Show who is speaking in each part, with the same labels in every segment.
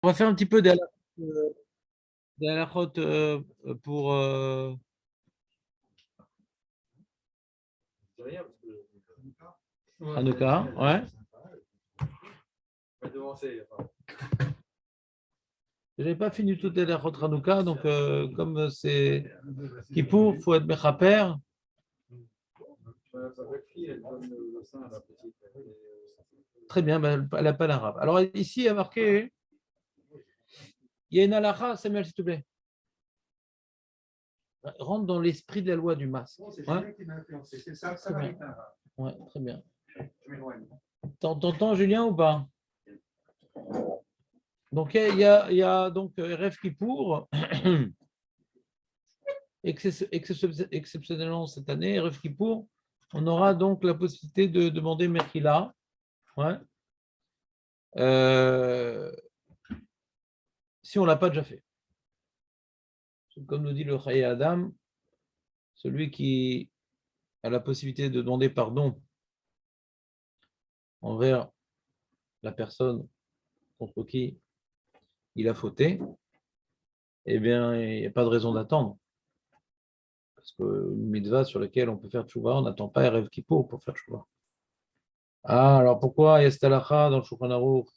Speaker 1: On va faire un petit peu des halakhot pour Hanouka. Ouais. Je n'ai pas fini toutes les halakhot Hanouka, donc comme c'est Kippour, il faut être mechaper. Très bien, ben, elle n'a pas l'arabe. Alors ici, il y a marqué, il y a une halakha, Samuel, s'il te plaît. Rentre dans l'esprit de la loi du masque. Ouais. C'est ça, très bien. Ouais, très bien. T'entends Julien ou pas? Donc il y a donc Erev Kippour, exceptionnellement cette année, Erev Kippour, on aura donc la possibilité de demander Mechila. Ouais. Si on ne l'a pas déjà fait. Comme nous dit le Chaye Adam, celui qui a la possibilité de demander pardon envers la personne contre qui il a fauté, eh bien, il n'y a pas de raison d'attendre. Parce qu'une mitzvah sur laquelle on peut faire tchouva, on n'attend pas Erev Kippour pour faire tchouva. Ah, alors pourquoi il y a cette halakha dans le Shulchan Aruch,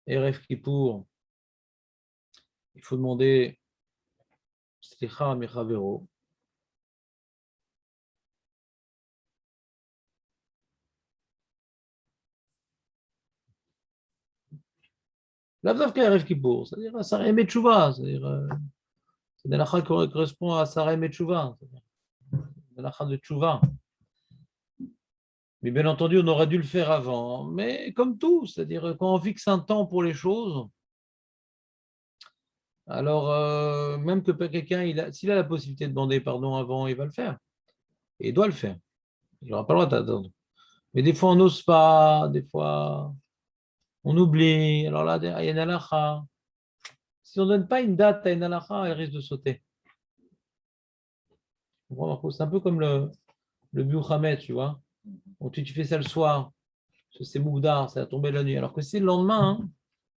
Speaker 1: Erev Kippour, il faut demander Slicha Mechavero. L'avdavka Erev Kippour, c'est-à-dire Sareh Metchouva, c'est-à-dire c'est une halakha qui correspond à Sareh Metchouva, une halakha de tchouva. Mais bien entendu, on aurait dû le faire avant. Mais comme tout, c'est-à-dire quand on fixe un temps pour les choses, alors même que quelqu'un, s'il a la possibilité de demander pardon avant, il va le faire. Et il doit le faire. Il n'aura pas le droit d'attendre. Mais des fois, on n'ose pas, des fois, on oublie. Alors là, il y a une halakha. Si on ne donne pas une date à une halakha, elle risque de sauter. C'est un peu comme le Biouhamet, tu vois. Donc, tu fais ça le soir, c'est Mougdar, c'est à tomber la nuit. Alors que c'est le lendemain, hein,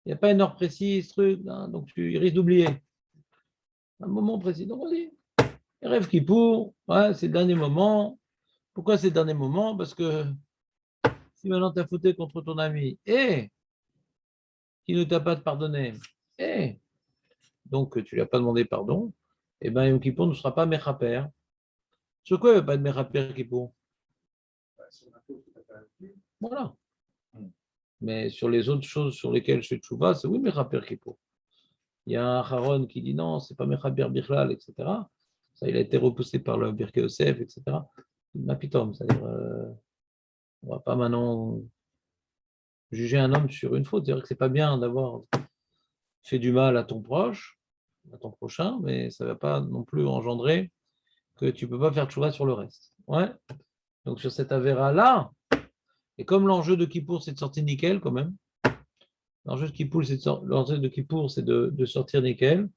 Speaker 1: il n'y a pas une heure précise, truc, hein, donc tu risques d'oublier. Un moment précis. Donc on dit, rêve qui pour, ouais, c'est le dernier moment. Pourquoi c'est le dernier moment? Parce que si maintenant tu as fauté contre ton ami et qui ne t'a pas pardonné, et donc tu ne lui as pas demandé pardon, et bien Yom Kippour ne sera pas Mechaper. Sur quoi il ne va pas être Mechaper Kippour? Voilà. Mais sur les autres choses sur lesquelles je suis tchouva, c'est oui Mechaper Kippour. Il y a un Haron qui dit non, c'est pas Mechaper Bichlal, etc. Ça, il a été repoussé par le Birkei Yosef, etc. Mapitom, c'est-à-dire, on ne va pas maintenant juger un homme sur une faute. C'est-à-dire que c'est pas bien d'avoir fait du mal à ton proche, à ton prochain, mais ça ne va pas non plus engendrer que tu ne peux pas faire tchouva sur le reste. Ouais. Donc sur cette avéra-là, et comme l'enjeu de Kippour, c'est de sortir nickel quand même, l'enjeu de Kippour, c'est de sortir nickel.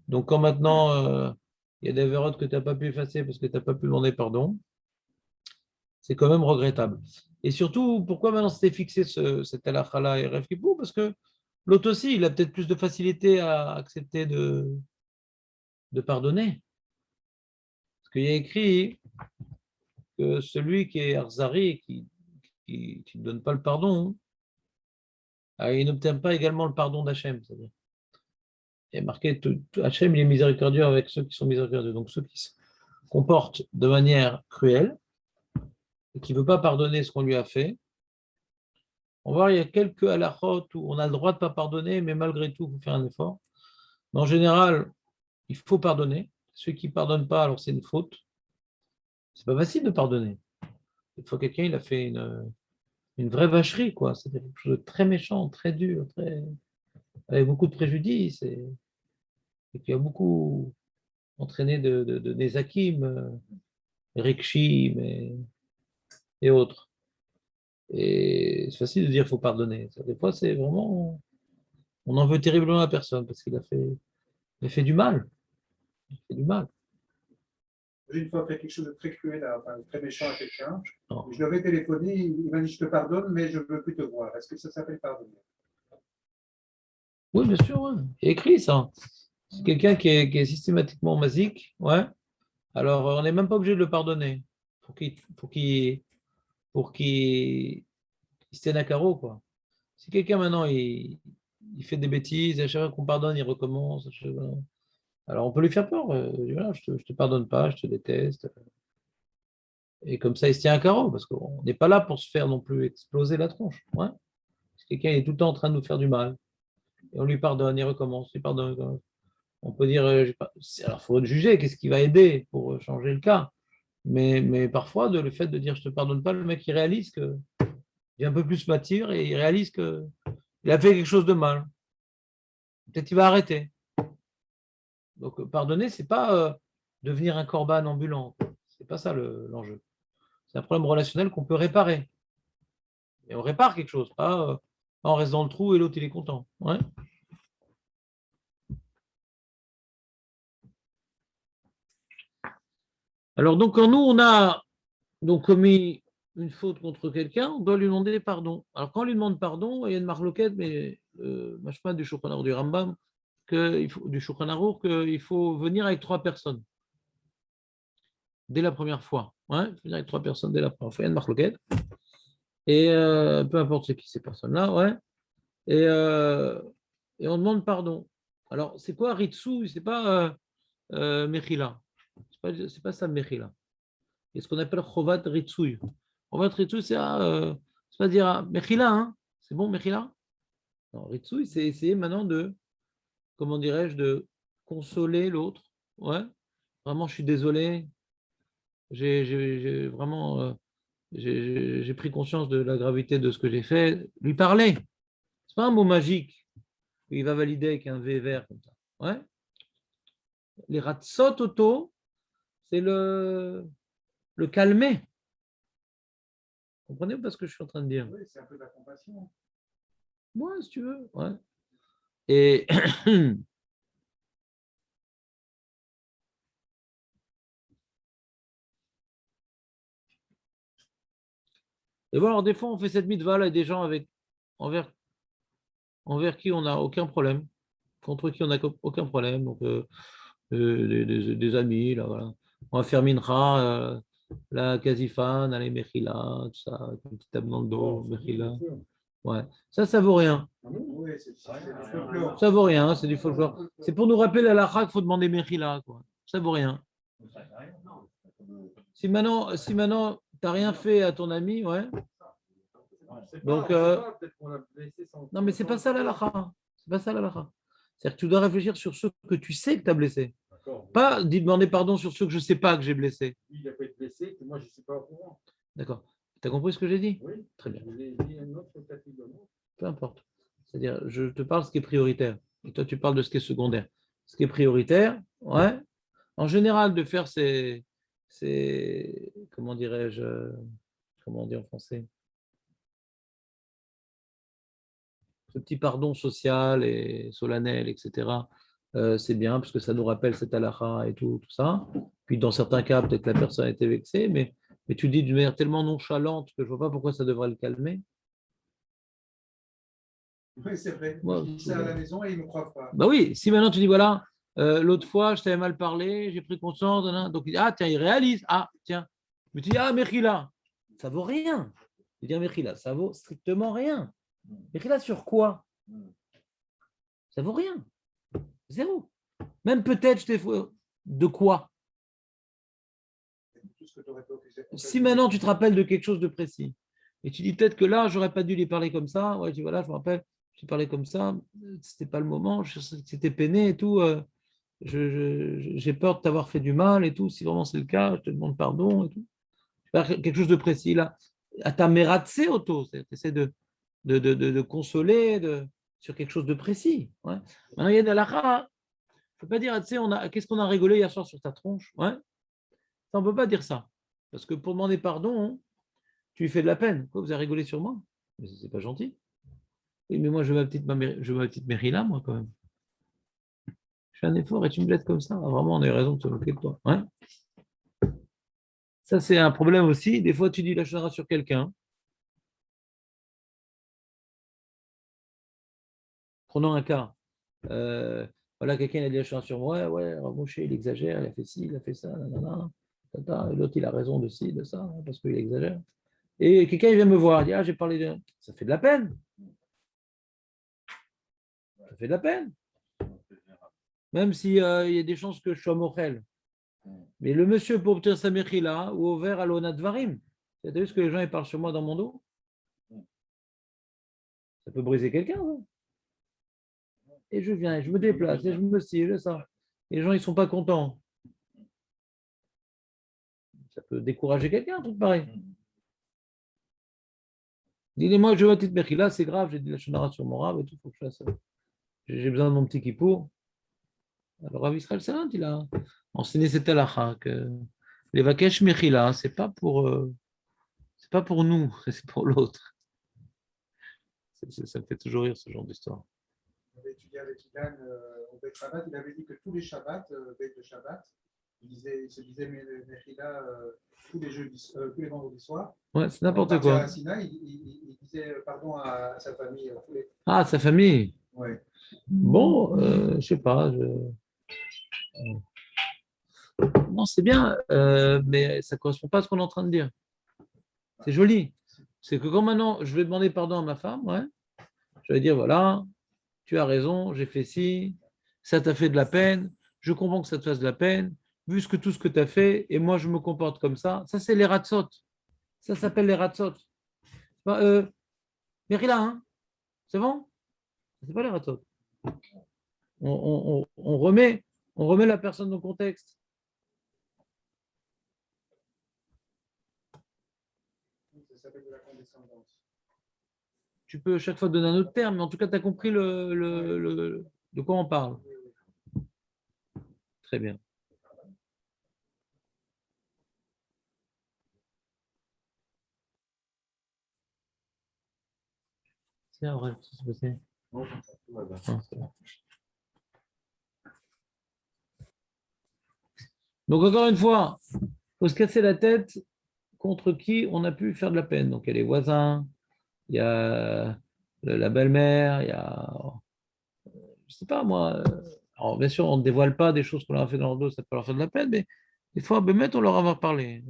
Speaker 1: Donc quand maintenant, il y a des avérotes que tu n'as pas pu effacer parce que tu n'as pas pu demander pardon, c'est quand même regrettable. Et surtout, pourquoi maintenant c'était fixé cet halakha-là et Rêve Kippour? Parce que l'autre aussi, il a peut-être plus de facilité à accepter de pardonner. Parce qu'il y a écrit que celui qui est Arzari, qui ne donne pas le pardon, il n'obtient pas également le pardon d'Hachem. C'est-à-dire, il est marqué, Hachem, il est miséricordieux avec ceux qui sont miséricordieux. Donc ceux qui se comportent de manière cruelle et qui ne veut pas pardonner ce qu'on lui a fait. On va voir, il y a quelques halakhot où on a le droit de ne pas pardonner, mais malgré tout, il faut faire un effort. Mais en général, il faut pardonner. Ceux qui ne pardonnent pas, alors c'est une faute. C'est pas facile de pardonner. Des fois, quelqu'un, il a fait une vraie vacherie, quoi. C'est quelque chose de très méchant, très dur, avec beaucoup de préjudice et qui a beaucoup entraîné de Nezakim, Rikshim et autres. Et c'est facile de dire qu'il faut pardonner. Des fois, c'est vraiment. On en veut terriblement à personne parce il a fait du mal. Il fait du mal.
Speaker 2: J'ai une fois fait quelque chose de très cruel, enfin, très méchant à quelqu'un. Je lui avais téléphoné, il m'a dit je te pardonne, mais je ne veux plus te voir. Est-ce que ça s'appelle pardonner?
Speaker 1: Oui, bien sûr, ouais. Il y a écrit ça. C'est quelqu'un qui est systématiquement masique, ouais. Alors, on n'est même pas obligé de le pardonner pour qu'il se tienne à carreau, quoi. Si quelqu'un maintenant, il fait des bêtises, à chaque fois qu'on pardonne, il recommence. Alors, on peut lui faire peur. Voilà, je te pardonne pas, je te déteste. Et comme ça, il se tient à carreau, parce qu'on n'est pas là pour se faire non plus exploser la tronche. Ouais. Si quelqu'un est tout le temps en train de nous faire du mal, et on lui pardonne, il recommence, il pardonne, il recommence. On peut dire, alors il faut juger, qu'est-ce qui va aider pour changer le cas. Mais parfois, le fait de dire je te pardonne pas, le mec il réalise qu'il est un peu plus mature et il réalise qu'il a fait quelque chose de mal. Peut-être qu'il va arrêter. Donc pardonner, c'est pas devenir un corban ambulant. C'est pas ça l'enjeu. C'est un problème relationnel qu'on peut réparer. Et on répare quelque chose, pas on reste dans le trou et l'autre il est content. Ouais. Alors donc quand nous on a donc commis une faute contre quelqu'un, on doit lui demander pardon. Alors quand on lui demande pardon, il y a une marloquette, mais machma du Shulchan Aruch du Rambam, du Shulchan Aruch, qu'il faut venir avec 3 personnes dès la première fois. Ouais, venir avec 3 personnes dès la première fois. Il y a une marloquette. Et peu importe c'est qui ces personnes-là, ouais. Et, euh, et on demande pardon. Alors c'est quoi Ritsu? C'est pas Mechila. C'est pas ça Mechila. C'est ce qu'on appelle Chovat Ritsuy. Chovat Ritsuy, c'est pas dire Mechila, hein? C'est bon, Mechila? Non, Ritsuy, c'est essayer maintenant de, comment dirais-je, de consoler l'autre. Ouais, vraiment, je suis désolé. J'ai vraiment, j'ai pris conscience de la gravité de ce que j'ai fait. Lui parler. C'est pas un mot magique qu'il va valider avec un V vert comme ça. Ouais. Les ratsot auto, c'est le calmer. Vous comprenez pas ce que je suis en train de dire?
Speaker 2: Oui, c'est un peu de la compassion.
Speaker 1: Ouais, si tu veux. Ouais. Et, et voilà, alors des fois, on fait cette mitzvah là, des gens envers, envers qui on n'a aucun problème, contre qui on n'a aucun problème. Donc, des amis, là, voilà. On va faire mincha, la kazifan, allez, mechila, tout ça, avec une petite table dans le dos, mechila. Ouais. Ça vaut rien.
Speaker 2: Oui, c'est du folklore.
Speaker 1: Ça vaut rien, c'est du folklore. C'est pour nous rappeler la lacha qu'il faut demander mechila, quoi. Ça vaut rien. Si maintenant tu n'as rien fait à ton ami, ouais. Donc, non, mais c'est pas ça la lacha. C'est pas ça la lacha. C'est-à-dire que tu dois réfléchir sur ceux que tu sais que tu as blessés. Pas demander pardon sur ceux que je ne sais pas que j'ai blessés.
Speaker 2: Il a pas été blessé, que moi je ne suis pas au courant.
Speaker 1: D'accord. Tu as compris ce que j'ai dit?
Speaker 2: Oui.
Speaker 1: Très bien.
Speaker 2: Je vous ai dit un autre catégorie.
Speaker 1: Peu importe. C'est-à-dire, je te parle de ce qui est prioritaire. Et toi, tu parles de ce qui est secondaire. Ce qui est prioritaire, ouais. En général, de faire comment dirais-je, comment on dit en français? Ce petit pardon social et solennel, etc., c'est bien parce que ça nous rappelle cette halakha et tout ça. Puis dans certains cas, peut-être la personne a été vexée, mais tu dis d'une manière tellement nonchalante que je ne vois pas pourquoi ça devrait le calmer.
Speaker 2: Oui, c'est vrai.
Speaker 1: Moi,
Speaker 2: je dis ça à la maison et ils ne me croient pas.
Speaker 1: Bah oui, si maintenant tu dis voilà, l'autre fois je t'avais mal parlé, j'ai pris conscience, donc il dit ah tiens, il réalise, ah tiens, mais tu dis ah Mechila, ça vaut rien. Tu dis Mechila, ça vaut strictement rien. Mechila sur quoi? Ça vaut rien. Zéro. Même peut-être, de quoi? Si maintenant tu te rappelles de quelque chose de précis, et tu dis peut-être que là, j'aurais pas dû lui parler comme ça, ouais, tu dis voilà, je me rappelle, je parlais comme ça, c'était pas le moment, c'était peiné et tout, j'ai peur de t'avoir fait du mal et tout, si vraiment c'est le cas, je te demande pardon et tout. Faire quelque chose de précis là. À ta mératse auto, tu essaies de consoler sur quelque chose de précis. Ouais. Maintenant, il y a de la il ne faut pas dire, tu sais, qu'est-ce qu'on a rigolé hier soir sur ta tronche? Ouais. Ça, on ne peut pas dire ça. Parce que pour demander pardon, tu lui fais de la peine. Quoi, vous avez rigolé sur moi? Mais c'est pas gentil. Oui, mais moi, je veux ma petite Mérila, moi, quand même. Je fais un effort et tu me blesses comme ça. Ah, vraiment, on a eu raison de se moquer de toi. Ouais. Ça, c'est un problème aussi. Des fois, tu dis la chose sur quelqu'un. Prenons un cas. Voilà, quelqu'un a dit la chose sur moi, ouais, Rav Moshe, il exagère, il a fait ci, il a fait ça, nanana, tata, et l'autre, il a raison de ci, de ça, hein, parce qu'il exagère. Et quelqu'un, il vient me voir, il dit, ah, j'ai parlé de... Ça fait de la peine. Ça fait de la peine. Même s'il y a des chances que je sois mochel. Mais le monsieur, pour obtenir sa là, ou ouvert à l'onat varim. Tu as vu ce que les gens ils parlent sur moi dans mon dos? Ça peut briser quelqu'un. Ça. Et je viens, et je me déplace, et je me signe, ça. Les gens, ils ne sont pas contents. Ça peut décourager quelqu'un, un truc pareil. Dis-moi, je veux une petite là, c'est grave, j'ai dit la shonara sur mon rab et tout, faut que je fasse ça. J'ai besoin de mon petit kippour. Alors, Rav Israël Salant, il a enseigné cette halakha que les vakesh mechila, c'est pas pour nous, c'est pour l'autre. Ça me fait toujours rire ce genre d'histoire.
Speaker 2: On avait étudié avec Ilan au Beit Shabbat, il avait dit que tous les Shabbats, Beit de Shabbat, il se disait Mechila tous les jeudis, tous les vendredis soirs.
Speaker 1: Ouais, c'est n'importe quoi.
Speaker 2: À Sina, il disait pardon à sa famille.
Speaker 1: Ah, sa famille.
Speaker 2: Ouais.
Speaker 1: Bon, je sais pas. Non, c'est bien, mais ça ne correspond pas à ce qu'on est en train de dire. C'est joli. C'est que quand maintenant je vais demander pardon à ma femme, ouais, je vais dire voilà, tu as raison, j'ai fait ci, ça t'a fait de la peine, je comprends que ça te fasse de la peine, vu tout ce que tu as fait, et moi je me comporte comme ça c'est les ratsot. Ça s'appelle les ratsot. Mérila, hein, c'est bon? C'est pas les ratsot. On remet la personne dans le contexte.
Speaker 2: Ça s'appelle de la condescendance.
Speaker 1: Tu peux chaque fois donner un autre terme, mais en tout cas, tu as compris de quoi on parle. Très bien. C'est vrai, ça s'est passé. Donc, encore une fois, il faut se casser la tête contre qui on a pu faire de la peine. Donc, il y a les voisins, il y a la belle-mère, il y a, je sais pas moi. Alors, bien sûr, on ne dévoile pas des choses qu'on leur a fait dans le dos, ça peut leur faire de la peine, mais des fois, on leur a mal parlé.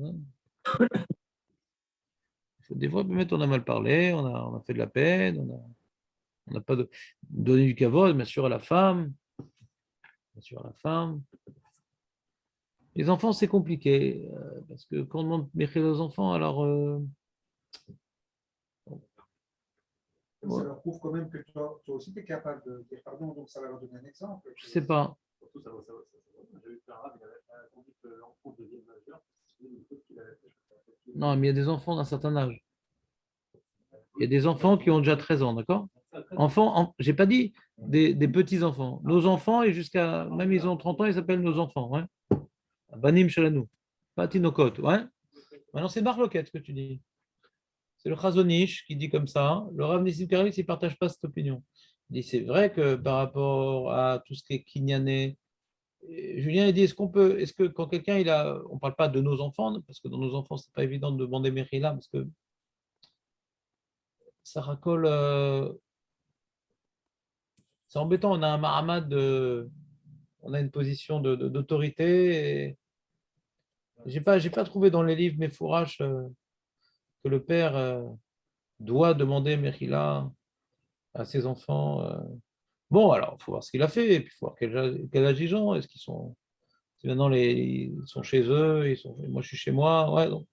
Speaker 1: Des fois, on a mal parlé, on a fait de la peine, on n'a pas donné du kavod, bien sûr, à la femme. Bien sûr, à la femme. Les enfants, c'est compliqué, parce que quand on demande méchir aux enfants, alors.
Speaker 2: Ça leur prouve quand même que toi aussi, tu es capable de dire pardon, donc ça va leur donner un exemple.
Speaker 1: Je ne sais pas. Non, mais il y a des enfants d'un certain âge. Il y a des enfants qui ont déjà 13 ans, d'accord? Enfants, j'ai pas dit des petits-enfants. Nos enfants, et jusqu'à, même ils ont 30 ans, ils s'appellent nos enfants. Ouais. Banim Shalanou. Pas Tinokot. Ouais. Maintenant, c'est Marloquette ce que tu dis. C'est le Chazonish qui dit comme ça. Le Rav Nissim Karelitz, il ne partage pas cette opinion. Il dit c'est vrai que par rapport à tout ce qui est kinyané, Julien il dit est-ce que quand quelqu'un on ne parle pas de nos enfants, parce que dans nos enfants, c'est pas évident de demander Mérila, parce que ça racole. C'est embêtant, on a un mahamad on a une position d'autorité. Et j'ai pas trouvé dans les livres mes fourrages que le père doit demander Mérila à ses enfants. Bon, alors, il faut voir ce qu'il a fait, et puis il faut voir quel âge ils ont. Est-ce qu'ils sont. Si maintenant ils sont chez eux, moi je suis chez moi, ouais. Donc.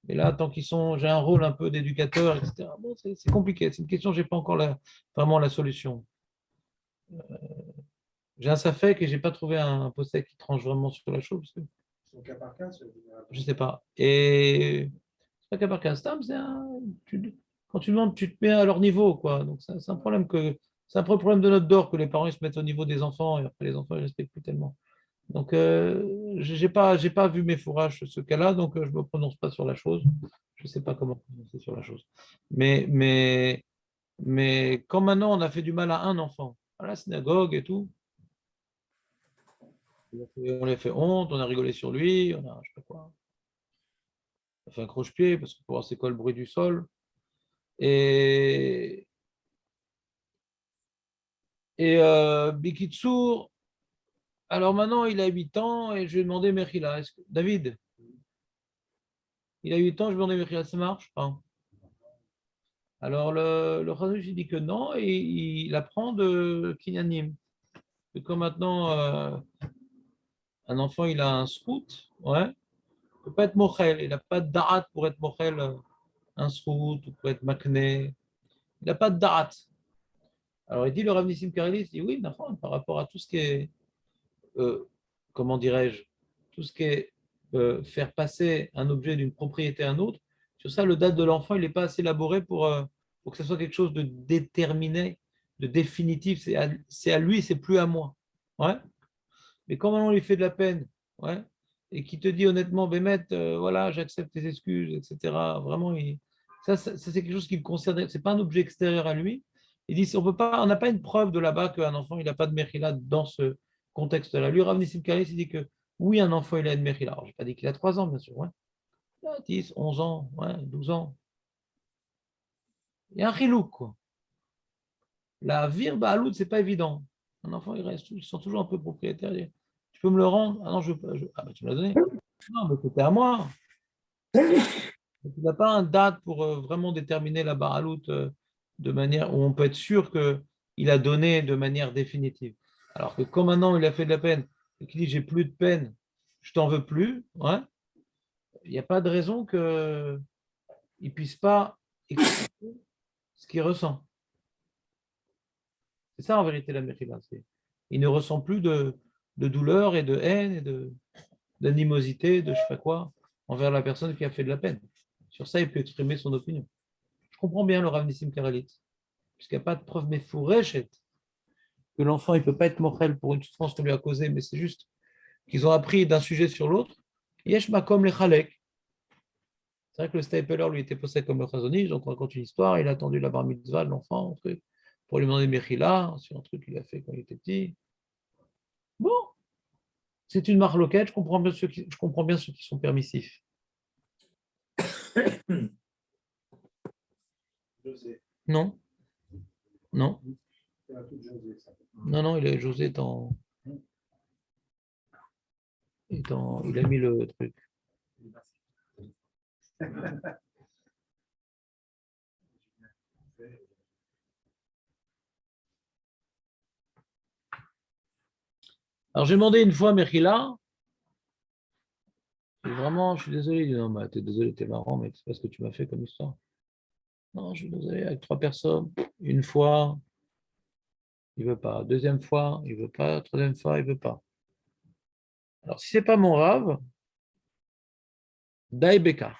Speaker 1: Mais là, tant qu'ils sont, j'ai un rôle un peu d'éducateur, etc. Bon, c'est compliqué. C'est une question, je n'ai pas encore vraiment la solution. J'ai un safek et je n'ai pas trouvé un possède qui tranche vraiment sur la chose.
Speaker 2: C'est au cas par cas,
Speaker 1: Je ne sais pas. Et c'est pas cas par cas. Quand tu demandes, tu te mets à leur niveau, quoi. Donc c'est un problème c'est un peu le problème de notre dor que les parents ils se mettent au niveau des enfants et après les enfants ne respectent plus tellement. Donc j'ai pas vu mes fourrages sur ce cas-là, donc je ne me prononce pas sur la chose. Je ne sais pas comment prononcer sur la chose. Mais quand maintenant on a fait du mal à un enfant, à la synagogue et tout, on lui a fait honte, on a rigolé sur lui, je sais pas quoi, on a fait un croche-pied parce que pour voir c'est quoi le bruit du sol. Et Et Bikitsour, alors maintenant, il a 8 ans et je lui ai demandé Mechila. David, il a 8 ans, je lui ai demandé Mechila, ça marche? Pas. Alors le Khazouch, il dit que non et il apprend de Kinyanim. Et comme maintenant, un enfant, il a un scout, ouais, il ne peut pas être mochel, il n'a pas de da'at pour être mochel, un scout ou pour être makné. Il n'a pas de da'at. Alors il dit, le Rav Nissim Kareli, il dit oui, par rapport à tout ce qui est, euh, comment dirais-je, tout ce qui est faire passer un objet d'une propriété à un autre, sur ça, le date de l'enfant, il n'est pas assez élaboré pour que ce soit quelque chose de déterminé, de définitif. C'est à lui, c'est plus à moi. Ouais. Mais quand on lui fait de la peine, ouais, et qui te dit honnêtement, Bémet, voilà, j'accepte tes excuses, etc. Vraiment, ça, c'est quelque chose qui le concerne. C'est pas un objet extérieur à lui. Il dit, on n'a pas une preuve de là-bas qu'un enfant, il n'a pas de mechila dans ce contexte-là. Lui, Rav Nissim Kalis, il dit que oui, un enfant, il a une mechila. Alors, je n'ai pas dit qu'il a 3 ans, bien sûr. Ouais. Il a 10, 11 ans, ouais, 12 ans. Il y a un chilouk, quoi. La vir ba'alout, c'est pas évident. Un enfant, ils sont toujours un peu propriétaires. Tu peux me le rendre? Ah non, je veux pas. Ah, bah, tu me l'as donné. Non, mais c'était à moi. Tu n'as pas un date pour vraiment déterminer la baraloute de manière où on peut être sûr qu'il a donné de manière définitive. Alors que comme maintenant il a fait de la peine et qu'il dit j'ai plus de peine, je t'en veux plus, ouais, il n'y a pas de raison qu'il ne puisse pas exprimer ce qu'il ressent. C'est ça en vérité la mérila. Il ne ressent plus de douleur et de haine et d'animosité, de je sais pas quoi, envers la personne qui a fait de la peine. Sur ça, il peut exprimer son opinion. Je comprends bien le Rav Nissim Karalit, puisqu'il n'y a pas de preuve méfouréchette que l'enfant ne peut pas être mortel pour une souffrance qu'on lui a causée, mais c'est juste qu'ils ont appris d'un sujet sur l'autre. Yesh makom le chalek. C'est vrai que le Stapler lui était posé comme le Chazonich, donc on raconte une histoire, il a attendu la bar mitzvah de l'enfant, pour lui demander Mechila, sur un truc qu'il a fait quand il était petit. Bon, c'est une marloquette, je comprends bien ceux qui sont permissifs.
Speaker 2: José.
Speaker 1: Non, non,
Speaker 2: C'est un truc José, ça.
Speaker 1: non, José il a mis le truc. Alors j'ai demandé une fois à Mechila, vraiment, je suis désolé. Il dit, non, t'es désolé, t'es marrant, mais c'est pas ce que tu m'as fait comme histoire. Non, je suis désolé, avec 3 personnes, une fois, il veut pas. Deuxième fois, il veut pas. Troisième fois, il veut pas. Alors, si c'est pas mon rave, Dai Beka.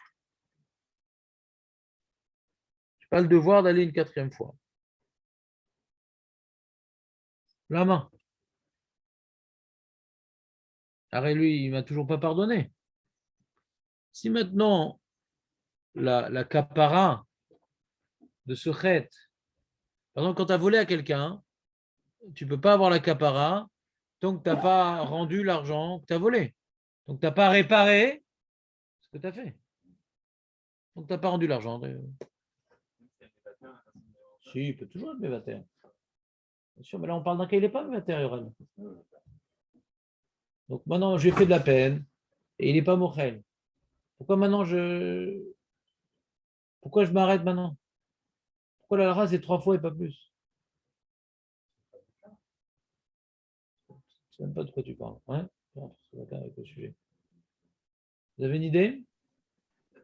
Speaker 1: Je n'ai pas le devoir d'aller une 4e fois. La main. Arrête, lui, il m'a toujours pas pardonné. Si maintenant, la capara de ce chet, par exemple, quand tu as volé à quelqu'un, tu ne peux pas avoir la capara tant que tu n'as pas rendu l'argent que tu as volé. Donc, tu n'as pas réparé ce que tu as fait. Donc, tu n'as pas rendu l'argent. Si, il peut toujours être mévataire. Bien sûr, mais là, on parle d'un cas, il n'est pas mévataire, Yoran. Donc, maintenant, j'ai fait de la peine et il n'est pas mochel. Pourquoi maintenant Pourquoi je m'arrête maintenant? Pourquoi la race est 3 fois et pas plus? Je ne sais même pas de quoi tu parles. Ouais. C'est d'accord avec le sujet. Vous avez une idée?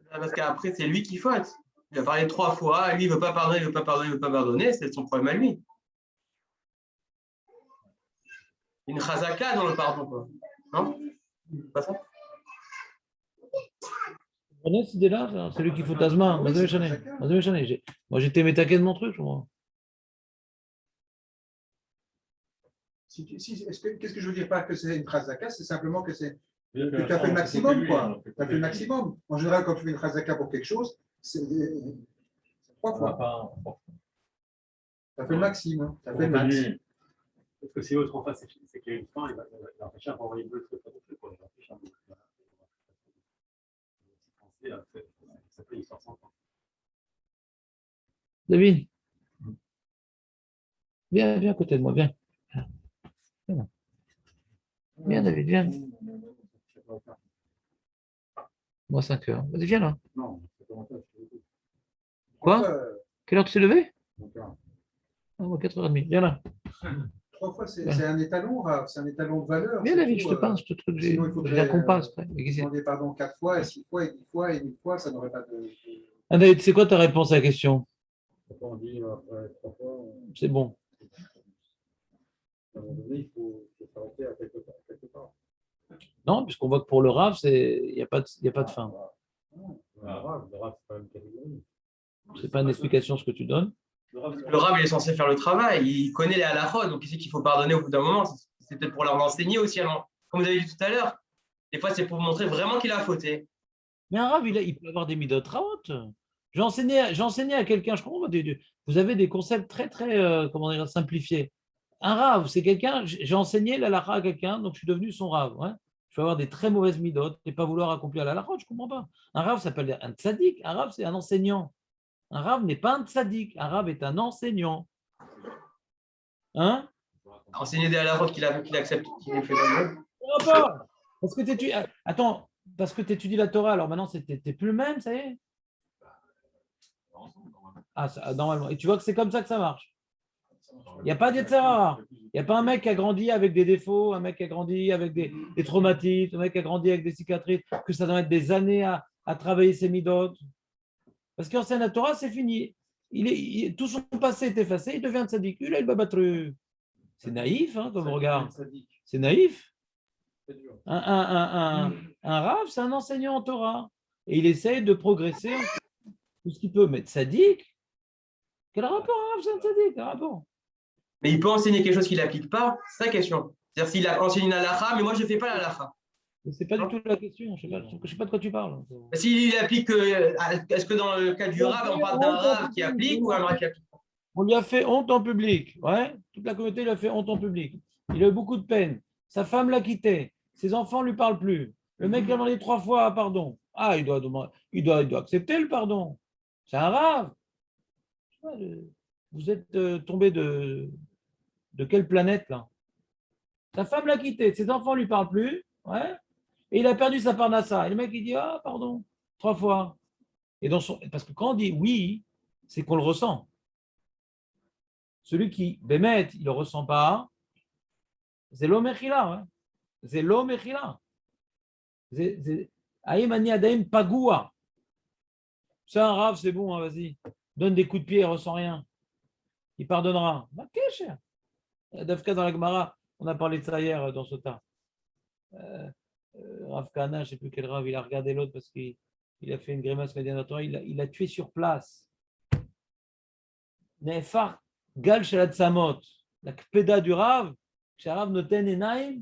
Speaker 3: Parce qu'après, c'est lui qui faute. Il a parlé 3 fois, lui, il ne veut pas pardonner, il ne veut pas pardonner, il ne veut pas pardonner, c'est son problème à lui. Une chazaka dans le pardon, quoi. Non? Pas ça?
Speaker 1: Vous comprenez cette idée-là? C'est lui qui fout Azma.
Speaker 2: Oui, c'est chacun.
Speaker 1: Moi, j'étais métaqué de mon truc, moi.
Speaker 2: Qu'est-ce que je veux dire pas que c'est une chazaka, c'est simplement que c'est que tu as fait le maximum, quoi. Tu as fait le maximum. En général, quand tu fais une chazaka pour quelque chose, c'est 3 fois. Tu as fait le maximum. Tu as fait le max.
Speaker 4: Parce que si l'autre en face, c'est qu'il y a une fin, il va empêcher à envoyer le truc.
Speaker 1: David, viens à côté de moi, viens. Viens, David, viens. Moi, 5 heures. Vas-y, viens là.
Speaker 4: Non, c'est comment ça, je te dis.
Speaker 1: Quoi? Quelle heure tu t'es levé?
Speaker 4: Donc, là,
Speaker 1: Ah, moi, 4h30. Viens là.
Speaker 2: 3 fois, c'est
Speaker 1: Ouais.
Speaker 2: c'est un étalon, Rav, c'est un étalon de valeur.
Speaker 1: Viens,
Speaker 2: c'est
Speaker 1: David,
Speaker 2: tout,
Speaker 1: je te pince ce truc.
Speaker 2: sinon, il
Speaker 1: Je
Speaker 2: faudrait
Speaker 1: la compasse après. Mais qu'est-ce que c'est?
Speaker 2: demander pardon 4 fois, et 6 fois, et 10 fois, et 1000 fois, ça n'aurait pas de.
Speaker 1: Ah, David, c'est quoi ta réponse à la question?
Speaker 4: quand on dit après 3 fois,
Speaker 1: C'est bon.
Speaker 4: à un moment donné, il faut s'arrêter à quelque part.
Speaker 1: Non, puisqu'on voit que pour le Rav, il n'y a pas de fin.
Speaker 4: Le Rav, c'est pas une catégorie.
Speaker 1: C'est pas une explication ce que tu donnes.
Speaker 3: Le Rav, il est censé faire le travail. Il connaît les halachot, donc il sait qu'il faut pardonner au bout d'un moment. C'est peut-être pour leur enseigner aussi. Alors, comme vous avez dit tout à l'heure, des fois, c'est pour montrer vraiment qu'il a fauté.
Speaker 1: Mais un Rav, il peut avoir des midot raot. J'ai enseigné à quelqu'un, je comprends, vous avez des concepts très, très, comment dire, simplifiés. Un Rav, c'est quelqu'un, j'ai enseigné l'halakha à quelqu'un, donc je suis devenu son Rav. Ouais. Je peux avoir des très mauvaises midot et pas vouloir accomplir l'halakha, je ne comprends pas. Un Rav s'appelle un tzaddik, un Rav, c'est un enseignant. Un Rav n'est pas un tzaddik, un Rav est un enseignant. Hein?
Speaker 3: Enseigner des halachot qu'il accepte, qu'il fait dans le monde.
Speaker 1: Rapport. Parce que t'étudies. Attends, parce que tu étudies la Torah, alors maintenant, t'es plus le même, ça y est? Ah, normalement. Et tu vois que c'est comme ça que ça marche. Il n'y a pas d'Yetzirah. Il n'y a pas un mec qui a grandi avec des défauts, un mec qui a grandi avec des traumatismes, un mec qui a grandi avec des cicatrices, que ça doit être des années à travailler ses midotes. Parce qu'enseigne la Torah, c'est fini. Tout son passé est effacé, il devient tzaddik. Il a le babatru. C'est naïf, hein, comme regard. C'est naïf. Un Rav, c'est un enseignant en Torah. Et il essaye de progresser tout ce qu'il peut. Mais tzaddik, quel rapport, Rav, c'est un tzaddik? Quel rapport?
Speaker 3: Mais il peut enseigner quelque chose qu'il n'applique pas, c'est sa question. C'est-à-dire s'il a enseigné une halakha, mais moi je ne fais pas l'halakha.
Speaker 1: C'est pas du tout la question. Je ne sais pas de quoi tu parles.
Speaker 3: S'il applique, est-ce que dans le cas du Rav, on parle d'un Rav qui applique ou un Rav qui applique?
Speaker 1: On lui a fait honte en public. Ouais. Toute la communauté lui a fait honte en public. Il a eu beaucoup de peine. Sa femme l'a quitté. Ses enfants ne lui parlent plus. Le mec a demandé 3 fois pardon. Ah, il doit accepter le pardon. C'est un Rav. Vous êtes tombé de quelle planète là? Sa femme l'a quitté. Ses enfants ne lui parlent plus. Ouais. Et il a perdu sa parnassa. Et le mec, il dit, ah, pardon, 3 fois. Et parce que quand on dit oui, c'est qu'on le ressent. Celui qui, bémet, il ne le ressent pas, c'est l'omechila. Hein. C'est l'omechila. Aïmani adaim pagoua. C'est un rave, c'est bon, hein, vas-y. Donne des coups de pied, il ne ressent rien. Il pardonnera. Ok, cher. Dafka dans la Gemara, on a parlé de ça hier dans ce tas. Rav Kana, je ne sais plus quel Rav, il a regardé l'autre parce qu'il a fait une grimace médianatoire, il l'a tué sur place. Nefar Gal Shalat Samot, la Kpeda du Rav, chez Rav Noten Enaim,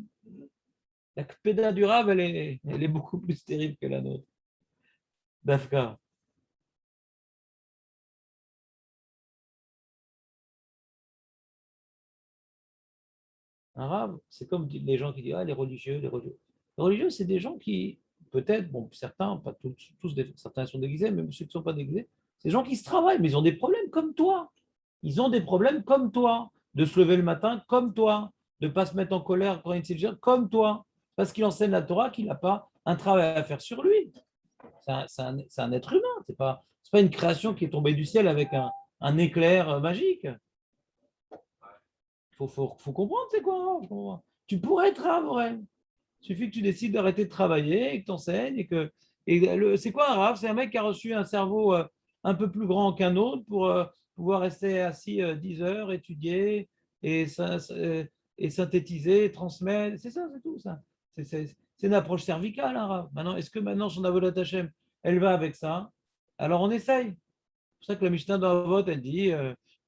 Speaker 1: la Kpeda du Rav, elle est beaucoup plus terrible que la nôtre. Dafka. Un Rav, c'est comme les gens qui disent ah, les religieux, les religieux. Les religieux, c'est des gens qui, peut-être, bon, certains, pas tous, certains sont déguisés, même ceux qui ne sont pas déguisés, c'est des gens qui se travaillent, mais ils ont des problèmes comme toi. Ils ont des problèmes comme toi, de se lever le matin comme toi, de ne pas se mettre en colère quand il s'agit comme toi, parce qu'il enseigne la Torah qu'il n'a pas un travail à faire sur lui. C'est un être humain, c'est pas une création qui est tombée du ciel avec un éclair magique. Il faut comprendre c'est quoi. Tu pourrais être un vrai. Il suffit que tu décides d'arrêter de travailler et que tu enseignes. C'est quoi un rave? C'est un mec qui a reçu un cerveau un peu plus grand qu'un autre pour pouvoir rester assis 10 heures, étudier et, et synthétiser, transmettre. C'est ça, c'est tout ça. C'est une approche cervicale, un rave. Est-ce que maintenant son avodat Hashem, elle va avec ça? Alors on essaye. C'est pour ça que la Mishnah dans Avot, elle dit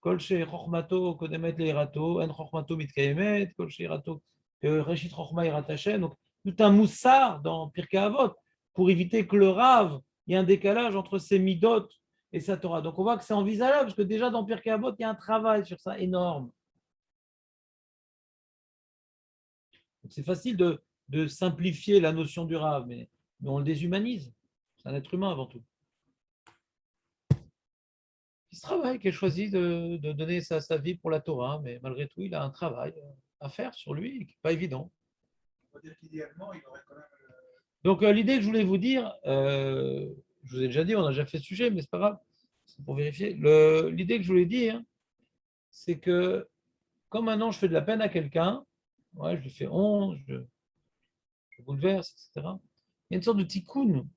Speaker 1: Kol Chochmato Kodemet Leirato, En Chochmato Mitkaemet, Kol Sheirato, que Reshit Chochma Irat Hashem. Donc, tout un moussard dans Pirkei Avot pour éviter que le Rav, il y ait un décalage entre ses midot et sa Torah. Donc, on voit que c'est envisageable, parce que déjà dans Pirkei Avot, il y a un travail sur ça énorme. C'est facile de simplifier la notion du Rav, mais on le déshumanise. C'est un être humain avant tout. Il se travaille, qui a choisi de donner sa vie pour la Torah, mais malgré tout, il a un travail. à faire sur lui, et qui n'est pas évident.
Speaker 2: On va dire qu'idéalement, il aurait quand même.
Speaker 1: Donc, l'idée que je voulais vous dire, je vous ai déjà dit, on a déjà fait ce sujet, mais c'est pas grave, c'est pour vérifier. L'idée que je voulais dire, c'est que quand maintenant je fais de la peine à quelqu'un, ouais, je lui fais honte, je bouleverse, etc. Il y a une sorte de tikkun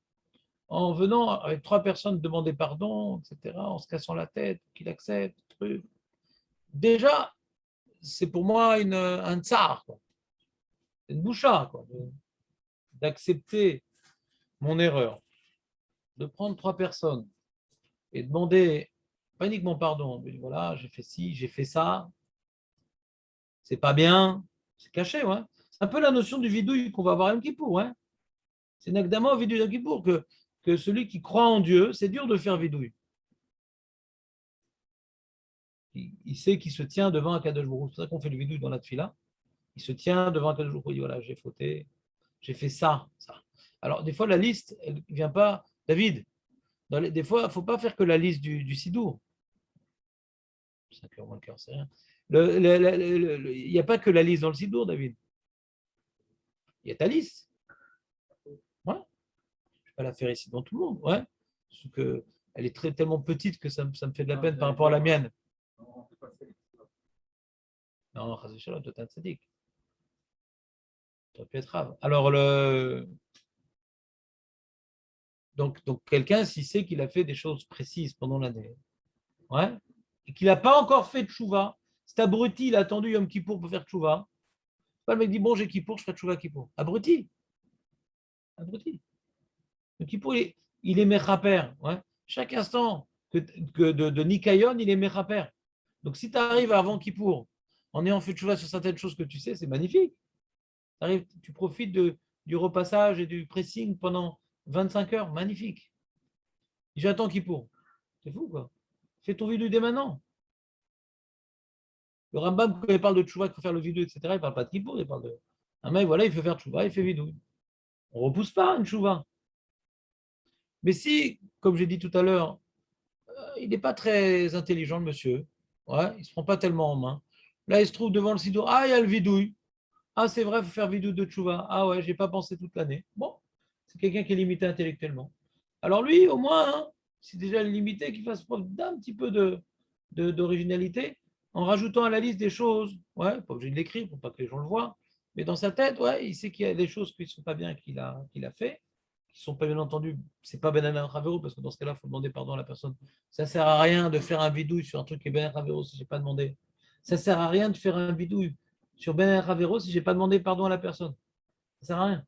Speaker 1: en venant avec 3 personnes demander pardon, etc., en se cassant la tête, qu'il accepte, truc. Déjà, c'est pour moi un tsar, quoi. Une boucha, quoi, d'accepter mon erreur, de prendre 3 personnes et demander pas uniquement pardon, mais voilà, j'ai fait ci, j'ai fait ça, c'est pas bien, c'est caché, ouais. C'est un peu la notion du vidouille qu'on va avoir à Yom Kippour, ouais. C'est Nagdama au vidouille de Yom Kippour que celui qui croit en Dieu, c'est dur de faire vidouille. Il sait qu'il se tient devant un Kadosh Baruch Hu. C'est pour ça qu'on fait le vidouille dans la tfila. Il se tient devant un Kadosh Baruch Hu. Il dit voilà, j'ai fauté, j'ai fait ça, ça. Alors, des fois, la liste, elle ne vient pas. David, des fois, il ne faut pas faire que la liste du Sidour. 5 heures moins le quart, c'est rien. Il n'y a pas que la liste dans le Sidour, David. Il y a ta liste. Ouais. Je ne vais pas la faire ici devant tout le monde. Ouais. Parce que elle est tellement petite que ça me fait de la peine par rapport à la mienne. Non, Chazé Shalom, toi, t'es un tzaddik. Ça peut être grave. Alors, donc quelqu'un, s'il sait qu'il a fait des choses précises pendant l'année, ouais, et qu'il n'a pas encore fait de tchouva, cet abruti, il a attendu Yom Kippour pour faire tchouva. Le mec dit bon, j'ai Kippour, je ferai tchouva Kippour. Abruti. Abruti. Le Kippour, il est mechaper. Ouais. Chaque instant que de Nikayon, il est mechaper. Donc, si tu arrives avant Kippour, en ayant fait tchouva sur certaines choses que tu sais, c'est magnifique. Tu profites du repassage et du pressing pendant 25 heures, magnifique. J'attends Kippour. C'est fou, quoi. Fais ton vidéo dès maintenant. Le Rambam, quand il parle de tchouva, il faut faire le vidéo, etc., il ne parle pas de Kippour, il parle de. Un mec, voilà, il faut faire tchouva, il fait vidéo. On ne repousse pas une tchouva. Mais si, comme j'ai dit tout à l'heure, il n'est pas très intelligent, le monsieur, ouais, il ne se prend pas tellement en main. Là, il se trouve devant le sido. Ah, il y a le vidouille. Ah, c'est vrai, il faut faire vidéo de tchouva. Ah ouais, je n'ai pas pensé toute l'année. Bon, c'est quelqu'un qui est limité intellectuellement. Alors lui, au moins, hein, si déjà il est limité, qu'il fasse preuve d'un petit peu d'originalité, en rajoutant à la liste des choses, ouais, pas obligé de l'écrire pour pas que les gens le voient, mais dans sa tête, ouais, il sait qu'il y a des choses qui ne sont pas bien qu'il a fait, qui ne sont pas bien entendu, c'est pas Ben Ravero, parce que dans ce cas-là, il faut demander pardon à la personne. Ça ne sert à rien de faire un bidouille sur un truc qui est Ben Ravero si je n'ai pas demandé. Ça ne sert à rien de faire un bidouille sur Ben Ravero si je n'ai pas demandé pardon à la personne. Ça ne sert à rien.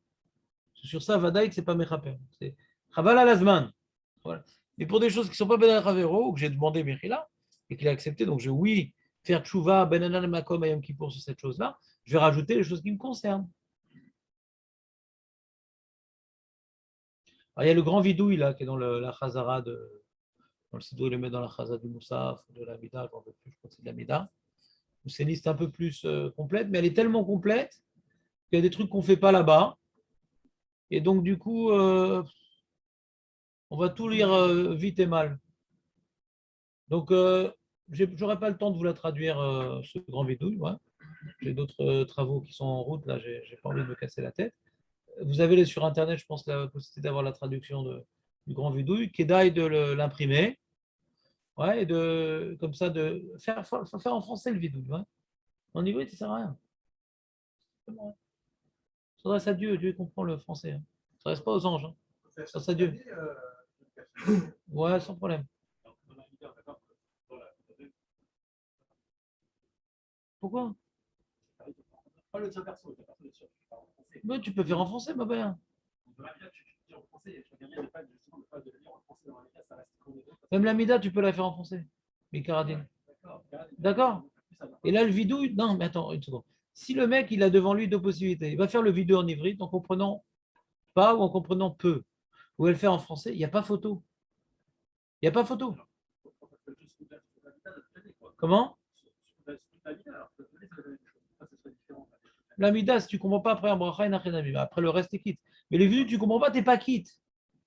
Speaker 1: Sur ça, Vadaïk, c'est pas Mechaper. C'est Chavala Lazman. Voilà. Mais pour des choses qui ne sont pas Ben Ravero, ou que j'ai demandé Mechila, et qu'il a accepté, donc je oui, faire Tchouva, Ben Anan Makom, Ayam Kippour sur cette chose-là, je vais rajouter les choses qui me concernent. Alors, il y a le grand vidouille là, qui est dans la Chazara, dans le Sidou, il le met dans la Chazara du Moussaf, de la Mida, je ne plus, je crois que c'est de la Mida, où c'est une liste un peu plus complète, mais elle est tellement complète qu'il y a des trucs qu'on ne fait pas là-bas. Et donc, du coup, on va tout lire vite et mal. Donc, je n'aurai pas le temps de vous la traduire, ce grand vidouille. Ouais. J'ai d'autres travaux qui sont en route. Là, je n'ai pas envie de me casser la tête. Vous avez sur Internet, je pense, la possibilité d'avoir la traduction du grand vidouille. Kedaï de l'imprimer. Ouais, et comme ça, de faire en français le vidouille. Ouais. En hybride, ça ne sert à rien. Ça s'adresse à Dieu. Dieu comprend le français. Hein. Ça ne reste pas aux anges. Hein. Ça s'adresse à Dieu. Ouais, sans problème. Pourquoi?
Speaker 4: Pas le tien perso,
Speaker 1: Mais tu peux faire en français, ma belle. Même la Mida, tu peux la faire en français. Micaradine. D'accord? Et là, le vidouille, non, mais attends, une seconde. Si le mec, il a devant lui 2 possibilités, il va faire le vidéo en hybride en comprenant pas ou en comprenant peu. Ou elle le fait en français, il n'y a pas photo. Il n'y a pas photo. Comment? La Mida, si tu ne comprends pas après un bracha, après le reste, t'es quitte. Mais les vidéos, tu ne comprends pas, tu n'es pas quitte.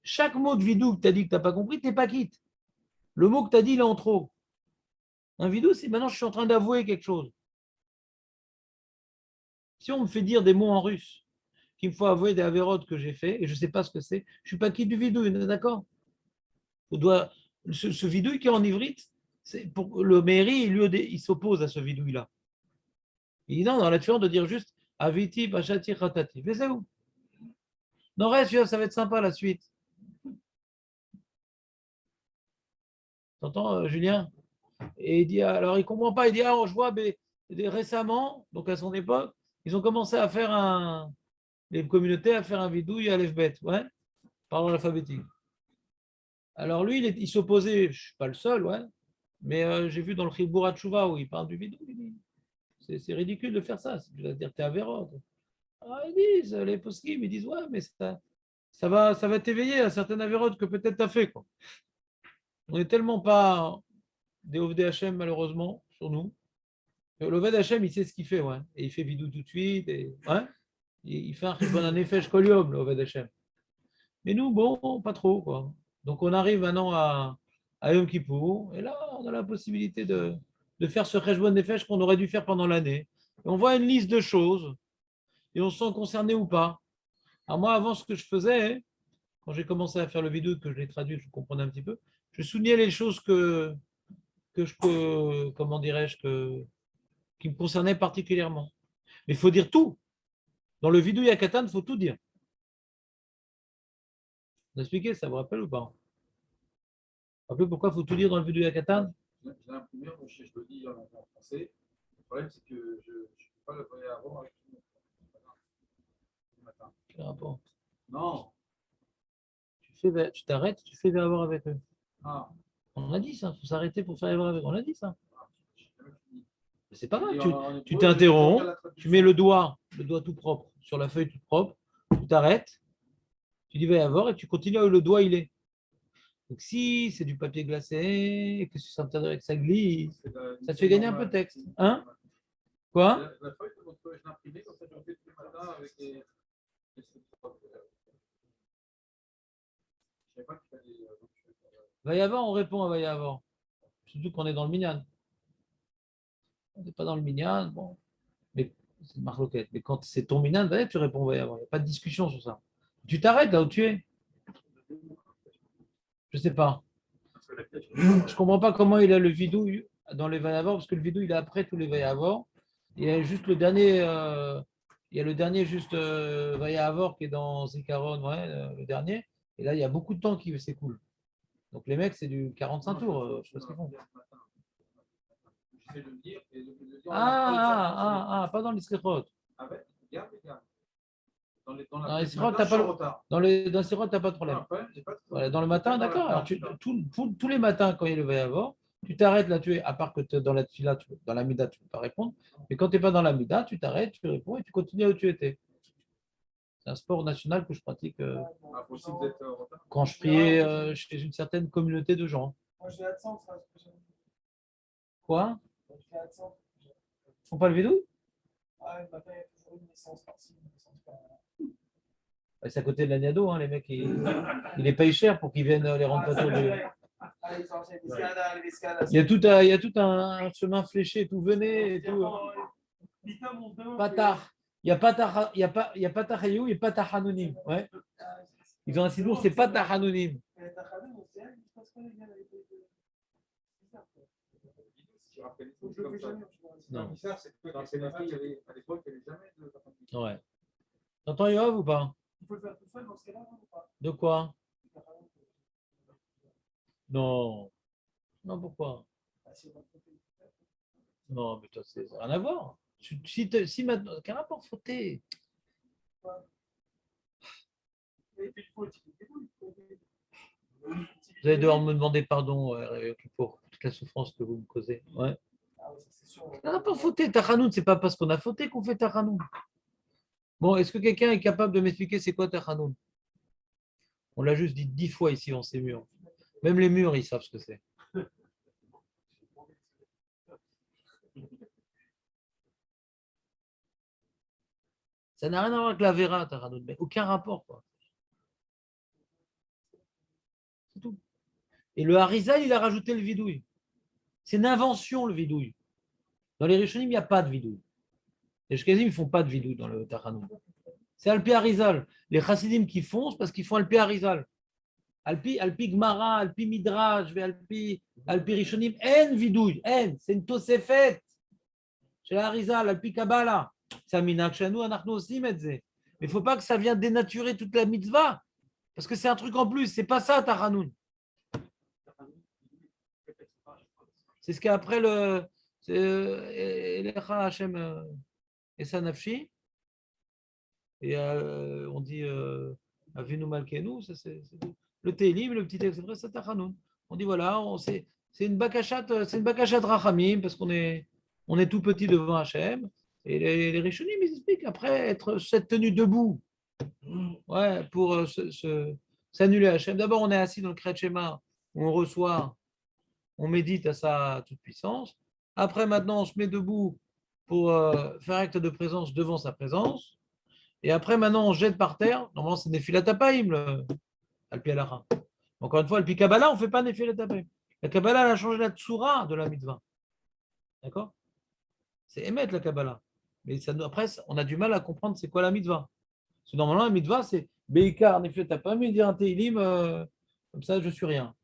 Speaker 1: Chaque mot de vidéo que tu as dit que tu n'as pas compris, tu n'es pas quitte. Le mot que tu as dit, il est en trop. Un vidéo, c'est maintenant je suis en train d'avouer quelque chose. Si on me fait dire des mots en russe, qu'il me faut avouer des avérotes que j'ai fait, et je ne sais pas ce que c'est, je ne suis pas quitte du vidouille, d'accord? Ce vidouille qui est en ivrite, pour le mairie, il s'oppose à ce vidouille-là. Il dit non, dans la différence de dire juste Aviti, Bachati, Ratati. Mais c'est où? Non, reste, ça va être sympa la suite. T'entends, Julien? Et il dit, alors il ne comprend pas, il dit, ah, je vois, mais récemment, donc à son époque, ils ont commencé à faire les communautés à faire un vidouille à l'Efbet, ouais, par ordre alphabétique. Alors lui, il s'opposait, je ne suis pas le seul, ouais, mais j'ai vu dans le Chibour Tchouva où il parle du vidouille, c'est ridicule de faire ça, c'est-à-dire que tu es avéro. Ah, ils disent, les poskim, ils disent, ouais, mais ça va t'éveiller à certaines avérotes que peut-être tu as fait, quoi. On n'est tellement pas des Ovdei Hachem, malheureusement, sur nous. L'Oved Hachem, il sait ce qu'il fait, ouais. Et il fait vidou tout de suite, et ouais. Il fait un cheshbon un effet kolium, l'Oved Hachem. Mais nous, bon, pas trop, quoi. Donc on arrive maintenant à Yom Kippour, et là, on a la possibilité de faire ce cheshbon nefesh qu'on aurait dû faire pendant l'année. Et on voit une liste de choses, et on se sent concerné ou pas. Alors moi, avant, ce que je faisais, quand j'ai commencé à faire le vidéo, que je l'ai traduit, je comprenais un petit peu, je soulignais les choses comment dirais-je, qui me concernaient particulièrement. Mais il faut dire tout. Dans le vidéo Yakatan, il faut tout dire. Vous expliquez, ça vous rappelle ou pas? Vous rappelez pourquoi il faut tout dire dans le vidéo Yakatan?
Speaker 5: Je l'ai imprimé, je le dis en français. Le problème, c'est que je ne peux pas le voyer avant avec tout le matin.
Speaker 1: Quel rapport?
Speaker 5: Non.
Speaker 1: Tu t'arrêtes, tu fais avoir avec eux.
Speaker 5: Ah.
Speaker 1: On a dit ça, il faut s'arrêter pour faire avoir avec eux. On a dit ça. C'est pas grave, tu
Speaker 5: Et
Speaker 1: t'interromps, tu mets le doigt tout propre, sur la feuille toute propre, tu t'arrêtes, tu dis va y avoir et tu continues là où le doigt il est. Donc si c'est du papier glacé, et que ça glisse, ça te fait gagner un peu de texte. Hein? Quoi?
Speaker 5: La feuille que je l'ai imprimée, comme ça, je le fais tous les matins avec les. Je ne savais pas qu'il fallait.
Speaker 1: Va y avoir, on répond à va y avoir. Surtout qu'on est dans le minyan. On n'est pas dans le minyan, bon. Mais c'est une marloquette. Mais quand c'est ton minyan, tu réponds va y avoir. Il n'y a pas de discussion sur ça. Tu t'arrêtes là où tu es. Je ne sais pas. Je ne comprends pas comment il a le vidouille dans les Vayavor, parce que le vidouille, il est après tous les Vayavor. Il y a juste le dernier, il y a le dernier juste Vayavor qui est dans Zikaron, ouais, le dernier. Et là, il y a beaucoup de temps qui s'écoule. Donc les mecs, c'est du 45 tours, je ne sais pas ce qu'ils font.
Speaker 5: J'essaie de le dire et de le dire.
Speaker 1: Pas dans les Slichot.
Speaker 5: Ah ouais, regarde. Dans les
Speaker 1: Sirot, t'as pas dans les Sirot, t'as pas de problème. Voilà, dans le matin, d'accord. Alors tous les matins, quand il y a le Vayavor, tu t'arrêtes là, à part que dans la fila, dans la mida, tu ne peux pas répondre. Mais quand tu n'es pas dans la mida, tu t'arrêtes, tu réponds et tu continues là où tu étais. C'est un sport national que je pratique quand je priais chez une certaine communauté de gens.
Speaker 2: Moi, je vais à 100, ça.
Speaker 1: Quoi?
Speaker 2: Je vais à 100.
Speaker 1: Ils font pas le vidou?
Speaker 2: Ah, le matin, il y a toujours une naissance par-ci, une naissance par-là.
Speaker 1: C'est à côté de l'Agnado, hein, les mecs, il est payé cher pour qu'ils viennent les rendre autour du. Il y a tout un chemin fléché, tout venez et tout. Patah. Il y a Patah, il y a Patah Hayou et Patah Hanonim. Ouais. Ils ont un sidour, c'est Patah Hanonim. Non. Ouais. T'entends Yoav ou pas?
Speaker 2: Il faut le faire tout seul dans ce cas-là ou pas?
Speaker 1: De quoi? Non. Non, pourquoi? Non, mais toi, c'est rien à voir. Si maintenant, quel rapport fauté? Vous allez devoir me demander pardon pour toute la souffrance que vous me causez. Ouais. Quel rapport fauté? Tachanoun, c'est pas parce qu'on a fauté qu'on fait Tachanoun. Bon, est-ce que quelqu'un est capable de m'expliquer c'est quoi Tachanoun? On l'a juste dit 10 fois ici dans ces murs. Même les murs, ils savent ce que c'est. Ça n'a rien à voir avec la Vera, Tachanoun, mais aucun rapport, quoi. C'est tout. Et le Harizal, il a rajouté le vidouille. C'est une invention, le vidouille. Dans les Rishonim, il n'y a pas de vidouille. Les Ashkenazim, ils ne font pas de vidou dans le Tachanun. C'est Alpi Arizal. Les Chassidim qui font, c'est parce qu'ils font Alpi Arizal. Alpi Gmara, Alpi Midrash, Alpi Rishonim, en vidouille, en, c'est une tosefet. Chez Arizal, Alpi Kabbalah. C'est un minak chez nous, anachnu aussi, mais il ne faut pas que ça vienne dénaturer toute la mitzvah. Parce que c'est un truc en plus, c'est pas ça, Tachanun. C'est ce qu'après le. Elecha Hashem Esa Nafshi. Et on dit Avinu Malkenu, c'est le Télim, le petit texte, c'est Tachanun. On dit voilà, c'est une bakachat Rachamim, parce qu'on est tout petit devant Hachem. Et les Rishonim, ils expliquent après être cette tenue debout, ouais, pour s'annuler à Hachem. D'abord, on est assis dans le Kriyat Shema, où on reçoit, on médite à sa toute puissance. Après, maintenant, on se met debout pour faire acte de présence devant sa présence. Et après, maintenant, on jette par terre. Normalement, c'est Nefilat Apaim, le Alpi Alacha. Encore une fois, Alpi Kabbalah, on ne fait pas Nefilat Apaim. La Kabbalah, elle a changé la tsura de la mitzvah. D'accord? C'est émettre la Kabbalah. Mais ça, après, on a du mal à comprendre c'est quoi la mitzvah. Parce que normalement, la mitzvah, c'est Beikar, Nefilat Apaim, et dire un Teilim, comme ça, je suis rien.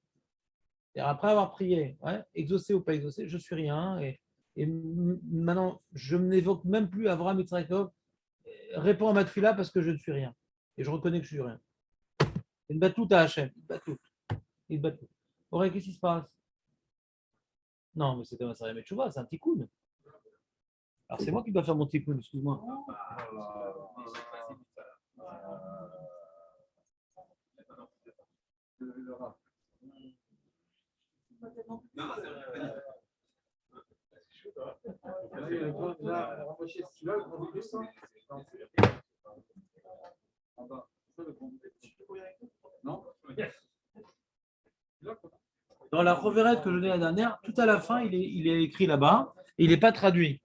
Speaker 1: Et après avoir prié, ouais, exaucé ou pas exaucé, je suis rien. Et maintenant, je n'évoque même plus Avraham Yitzhak. Réponds à ma tefila parce que je ne suis rien. Et je reconnais que je ne suis rien. C'est une batoute à Hachem. Une batoute. Aurélien, qu'est-ce qui se passe? Non, mais c'était un Sarayam Tchouva, c'est un tikkun. Alors c'est moi qui dois faire mon tikkun, excuse-moi. Dans la Roverette que je donnais la dernière, tout à la fin, il est écrit là-bas et il n'est pas traduit.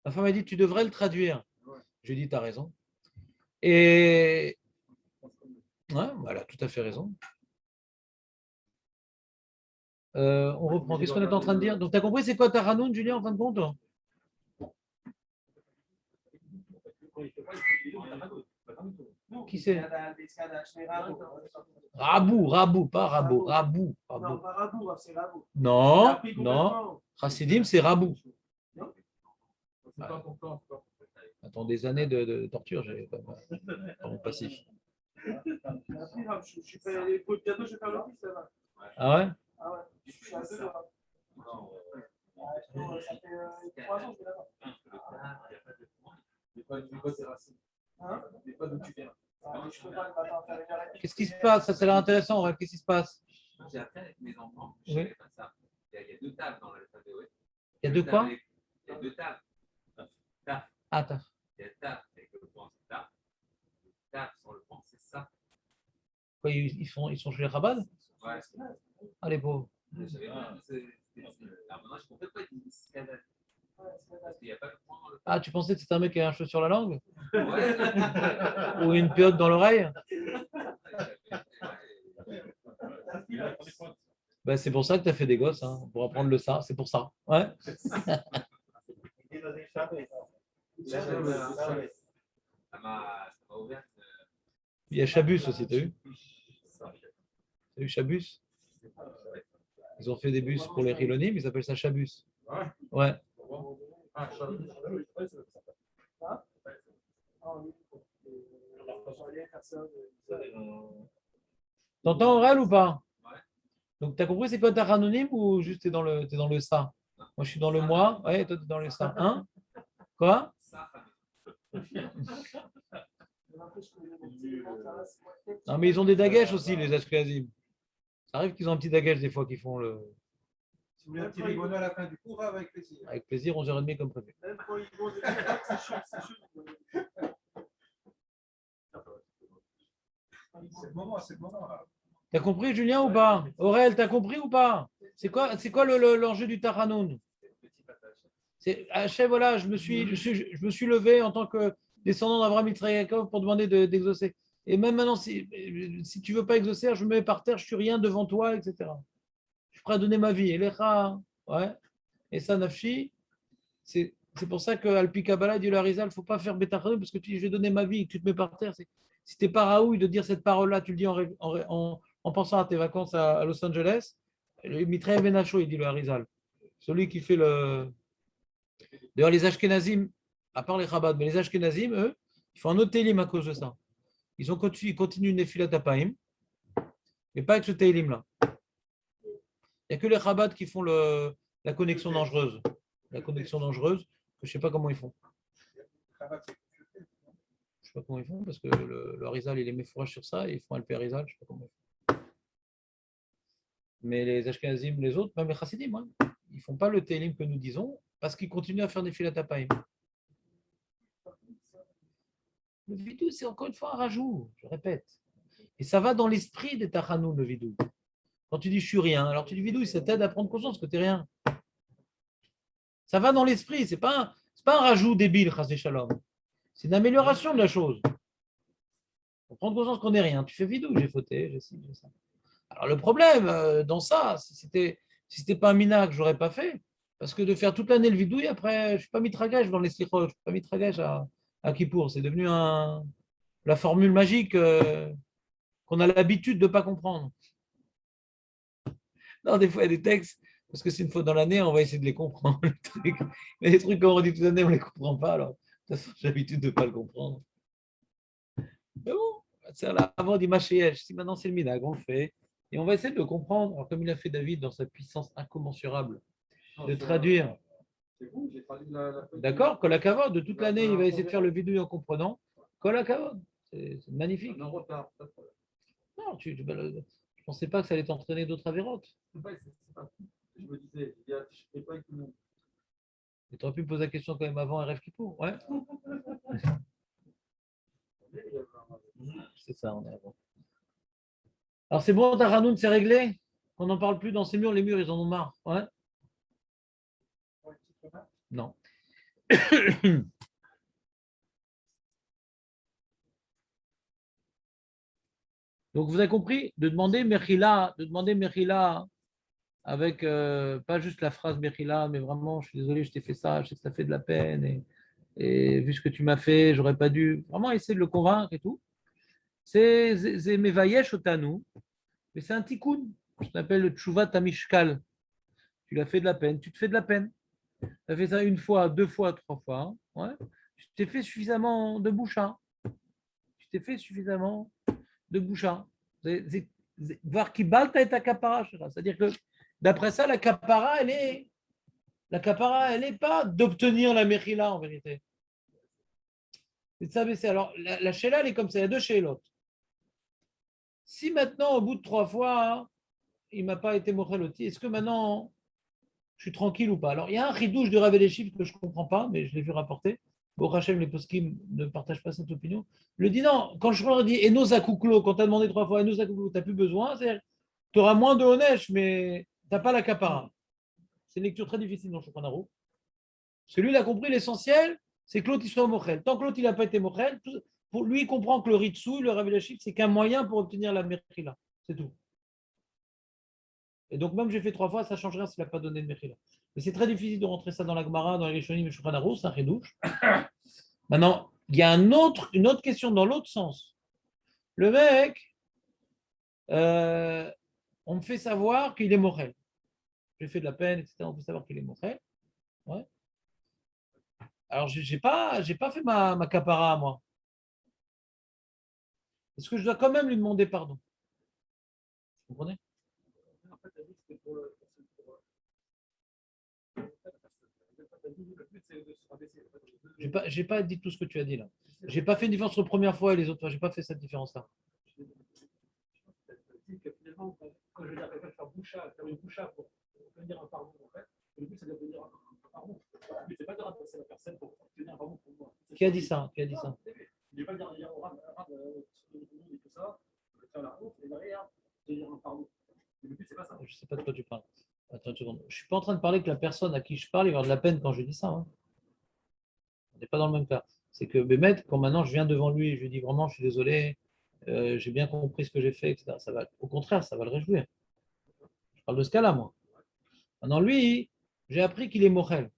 Speaker 1: La femme m'a dit, tu devrais le traduire. Je lui ai dit, tu as raison. Et ouais, voilà, tout à fait raison. On reprend. Qu'est-ce qu'on est en train de dire? Donc, tu as compris, c'est quoi Tachanun, Julien, en fin de compte? Qui c'est? Rabou, pas Rabou. Rabou.
Speaker 2: Non, pas Rabou, c'est Rabou.
Speaker 1: Non. Chassidim, c'est Rabou.
Speaker 5: C'est pas pourtant.
Speaker 1: Attends, des années de torture, j'avais pas dans mon passif.
Speaker 2: Je suis pas allé pour le piano, je vais faire le fils là-bas.
Speaker 1: Ah ouais?
Speaker 2: Ah ouais, je suis à 2 heures. Ça fait 3 ans que je vais là-bas.
Speaker 5: Mais pas tes racines.
Speaker 2: Hein?
Speaker 5: Mais pas d'où tu viens.
Speaker 2: Je peux pas le matin faire une heure et demie.
Speaker 1: Qu'est-ce qui se passe? Ça, c'est l'air intéressant. Ouais. Qu'est-ce qui se passe?
Speaker 6: J'ai appris avec mes enfants, je
Speaker 1: Oui.
Speaker 6: ne savais pas ça. Il y a deux tables dans l'alphabet.
Speaker 1: Il y a deux quoi?
Speaker 6: Il y a deux tables. Taf.
Speaker 1: Ah, t'as.
Speaker 6: Il y a taf avec le point, c'est taf. Taf sur le point, c'est ça.
Speaker 1: Quoi, ils sont chez les Chabad?
Speaker 6: Ouais.
Speaker 1: Ah, les pauvres.
Speaker 6: J'avais même. Alors maintenant, je comprends pas qu'ils disent scandale. Parce qu'il n'y a pas le point dans le
Speaker 1: Ah, tu pensais que c'était un mec qui avait un cheveu sur la langue?
Speaker 6: Ouais.
Speaker 1: Ou une piote dans l'oreille? Ben, c'est pour ça que tu as fait des gosses, hein, pour apprendre le ça. C'est pour ça. Ouais.
Speaker 6: Ça m'a ouvert.
Speaker 1: Il y a Chabus aussi, t'as vu? T'as vu Chabus? Ils ont fait des bus pour les Rilonim, ils appellent ça Chabus. Ouais.
Speaker 5: Ah,
Speaker 1: T'entends oral ou pas? Donc, tu as compris c'est quoi ta ranonyme ou juste t'es dans le ça? Moi, je suis dans le moi, ouais, et toi, tu es dans le ça. Hein? Quoi? Non, mais ils ont des dagesh aussi, les Ashkenazim. Ça arrive qu'ils ont un petit dagesh des fois qu'ils font le.
Speaker 2: Si vous voulez un petit rigonneau à la fin du cours, avec plaisir.
Speaker 1: Avec plaisir, 11h30 comme prévu.
Speaker 2: Même quand ils vont dire c'est chaud, c'est chaud. C'est le moment, c'est le moment.
Speaker 1: T'as compris, Julien, ou pas? Aurel, t'as compris ou pas? C'est quoi l'enjeu du Tachanun? C'est Hachem, voilà, je me suis levé en tant que descendant d'Abraham Yitzhak Yaakov pour demander d'exaucer. Et même maintenant, si tu ne veux pas exaucer, je me mets par terre, je suis rien devant toi, etc. Je suis prêt à donner ma vie. Et Lecha, ouais. Et ça, Nafshi, c'est C'est pour ça qu'Alpi Kabbalah dit le Harizal, il ne faut pas faire Betachanu parce que tu dis, je vais donner ma vie, tu te mets par terre. Si tu n'es pas raoui de dire cette parole-là, tu le dis en pensant à tes vacances à Los Angeles, le Mitraï Benacho, il dit le Harizal. Celui qui fait le. D'ailleurs, les Ashkenazim, à part les Chabad, mais les Ashkenazim, eux, ils font un autre télim à cause de ça. Ils continuent une Nefilat Apaim, mais pas avec ce télim-là. Il n'y a que les Chabad qui font la connexion dangereuse. La connexion dangereuse, je ne sais pas comment ils font. Je ne sais pas comment ils font, parce que le Harizal, il est méfourage sur ça, et ils font Alpi Harizal, je ne sais pas comment ils font. Mais les Ashkenazim, les autres, même les Chassidim, hein, ils ne font pas le télim que nous disons, parce qu'ils continuent à faire des Nefilat Apaim. Le vidou, c'est encore une fois un rajout, je répète. Et ça va dans l'esprit des Tachanoun, le vidou. Quand tu dis je suis rien, alors tu dis vidou, ça t'aide à prendre conscience que tu n'es rien. Ça va dans l'esprit, c'est pas un rajout débile, chas shalom. C'est une amélioration de la chose. Pour prendre conscience qu'on n'est rien. Tu fais vidou, j'ai fauté, j'ai ci, j'ai ça. Alors le problème dans ça, si c'était pas un mina que je n'aurais pas fait, parce que de faire toute l'année le vidou, et après, je ne suis pas mitragage dans les slichot, je ne suis pas mitragage à Kippour. C'est devenu la formule magique qu'on a l'habitude de ne pas comprendre. Non, des fois, il y a des textes, parce que c'est une fois dans l'année, on va essayer de les comprendre. Mais les trucs qu'on redit toute l'année, on ne les comprend pas. Alors, de toute façon, j'ai l'habitude de ne pas le comprendre. Mais bon, c'est là, avant dit Machéyesh. Si maintenant c'est le minag, on le fait. Et on va essayer de le comprendre. Alors, comme il a fait David dans sa puissance incommensurable, de traduire.
Speaker 5: C'est vous, j'ai traduit la feuille.
Speaker 1: D'accord, Kol HaKavod, de toute l'année, il va essayer de faire le vidéo en comprenant. Kol HaKavod, c'est magnifique.
Speaker 5: En retard, pas de problème.
Speaker 1: Non, je ne pensais pas que ça allait t'entraîner d'autres avérotes.
Speaker 5: C'est pas tout. Je me disais, je ne fais pas avec tout le monde.
Speaker 1: Tu aurais pu me poser la question quand même avant un rêve qui pour. Ouais. C'est ça, on est avant. Alors c'est bon, Taranoun, c'est réglé. On n'en parle plus dans ces murs. Les murs, ils en ont marre. Ouais. Non. Donc vous avez compris, de demander Mechila avec pas juste la phrase Mechila, mais vraiment, je suis désolé, je t'ai fait ça, je sais que ça fait de la peine, et vu ce que tu m'as fait, j'aurais pas dû. Vraiment essayer de le convaincre et tout. C'est Mevayesh Otanu, mais c'est un tikkun. Ça s'appelle le Tshuvat Tamishkal. Tu l'as fait de la peine, tu te fais de la peine. Tu as fait ça une fois, deux fois, trois fois. Ouais. Tu t'es fait suffisamment de boucha. Tu t'es fait suffisamment de boucha. Voir qui balta et ta capara. C'est-à-dire que d'après ça, la capara, elle n'est pas d'obtenir la mechila en vérité. C'est de s'abaisser. Alors, la shéla, elle est comme ça. Il y a deux shélotes. Si maintenant, au bout de trois fois, il ne m'a pas été mocheloti, est-ce que maintenant, je suis tranquille ou pas? Alors, il y a un ridouche de Rav Chiffres que je ne comprends pas, mais je l'ai vu rapporter. Bon, Rachem, les poskim ne partagent pas cette opinion. Le dit non, quand je leur dis Eno Zakouklo, quand tu as demandé trois fois Eno Zakouklo, tu n'as plus besoin, c'est-à-dire tu auras moins de Honesh, mais tu n'as pas la capara. C'est une lecture très difficile dans Shulchan Aruch. Parce que lui, il a compris l'essentiel, c'est que l'autre, il soit mochel. Tant que l'autre, il n'a pas été mochel, pour lui, il comprend que le ritsu, le Rav Chiffre, c'est qu'un moyen pour obtenir la mechila. C'est tout. Et donc, même j'ai fait trois fois, ça ne change rien s'il n'a pas donné de mechila. Mais c'est très difficile de rentrer ça dans la Gemara, dans les Rishonim et Shulchan Aruch, c'est un chidouche. Maintenant, il y a une autre question dans l'autre sens. Le mec, on me fait savoir qu'il est mochel. J'ai fait de la peine, etc. On me fait savoir qu'il est mochel. Ouais. Alors, je n'ai pas fait ma capara à moi. Est-ce que je dois quand même lui demander pardon? Vous comprenez? J'ai pas dit tout ce que tu as dit là. J'ai pas fait une différence entre la première fois et les autres fois. J'ai pas fait cette différence-là.
Speaker 4: Quand je veux dire quelqu'un faire une boucha pour obtenir un pardon, en fait, le but c'est d'obtenir un pardon. Le but c'est pas de ramasser la personne pour obtenir un pardon pour moi.
Speaker 1: Qui a dit ça? Qui a dit ça?
Speaker 4: Il ne veut pas dire au rab et tout ça, faire la route et derrière, obtenir un pardon. Le but c'est pas ça.
Speaker 1: Je sais pas de quoi tu parles. Attends une seconde. Je suis pas en train de parler que la personne à qui je parle, il va avoir de la peine quand je dis ça. Hein. On n'est pas dans le même cas. C'est que Bémet, quand maintenant je viens devant lui et je lui dis vraiment, je suis désolé, j'ai bien compris ce que j'ai fait, etc. Ça va, au contraire, ça va le réjouir. Je parle de ce cas-là, moi. Maintenant, lui, j'ai appris qu'il est mochel.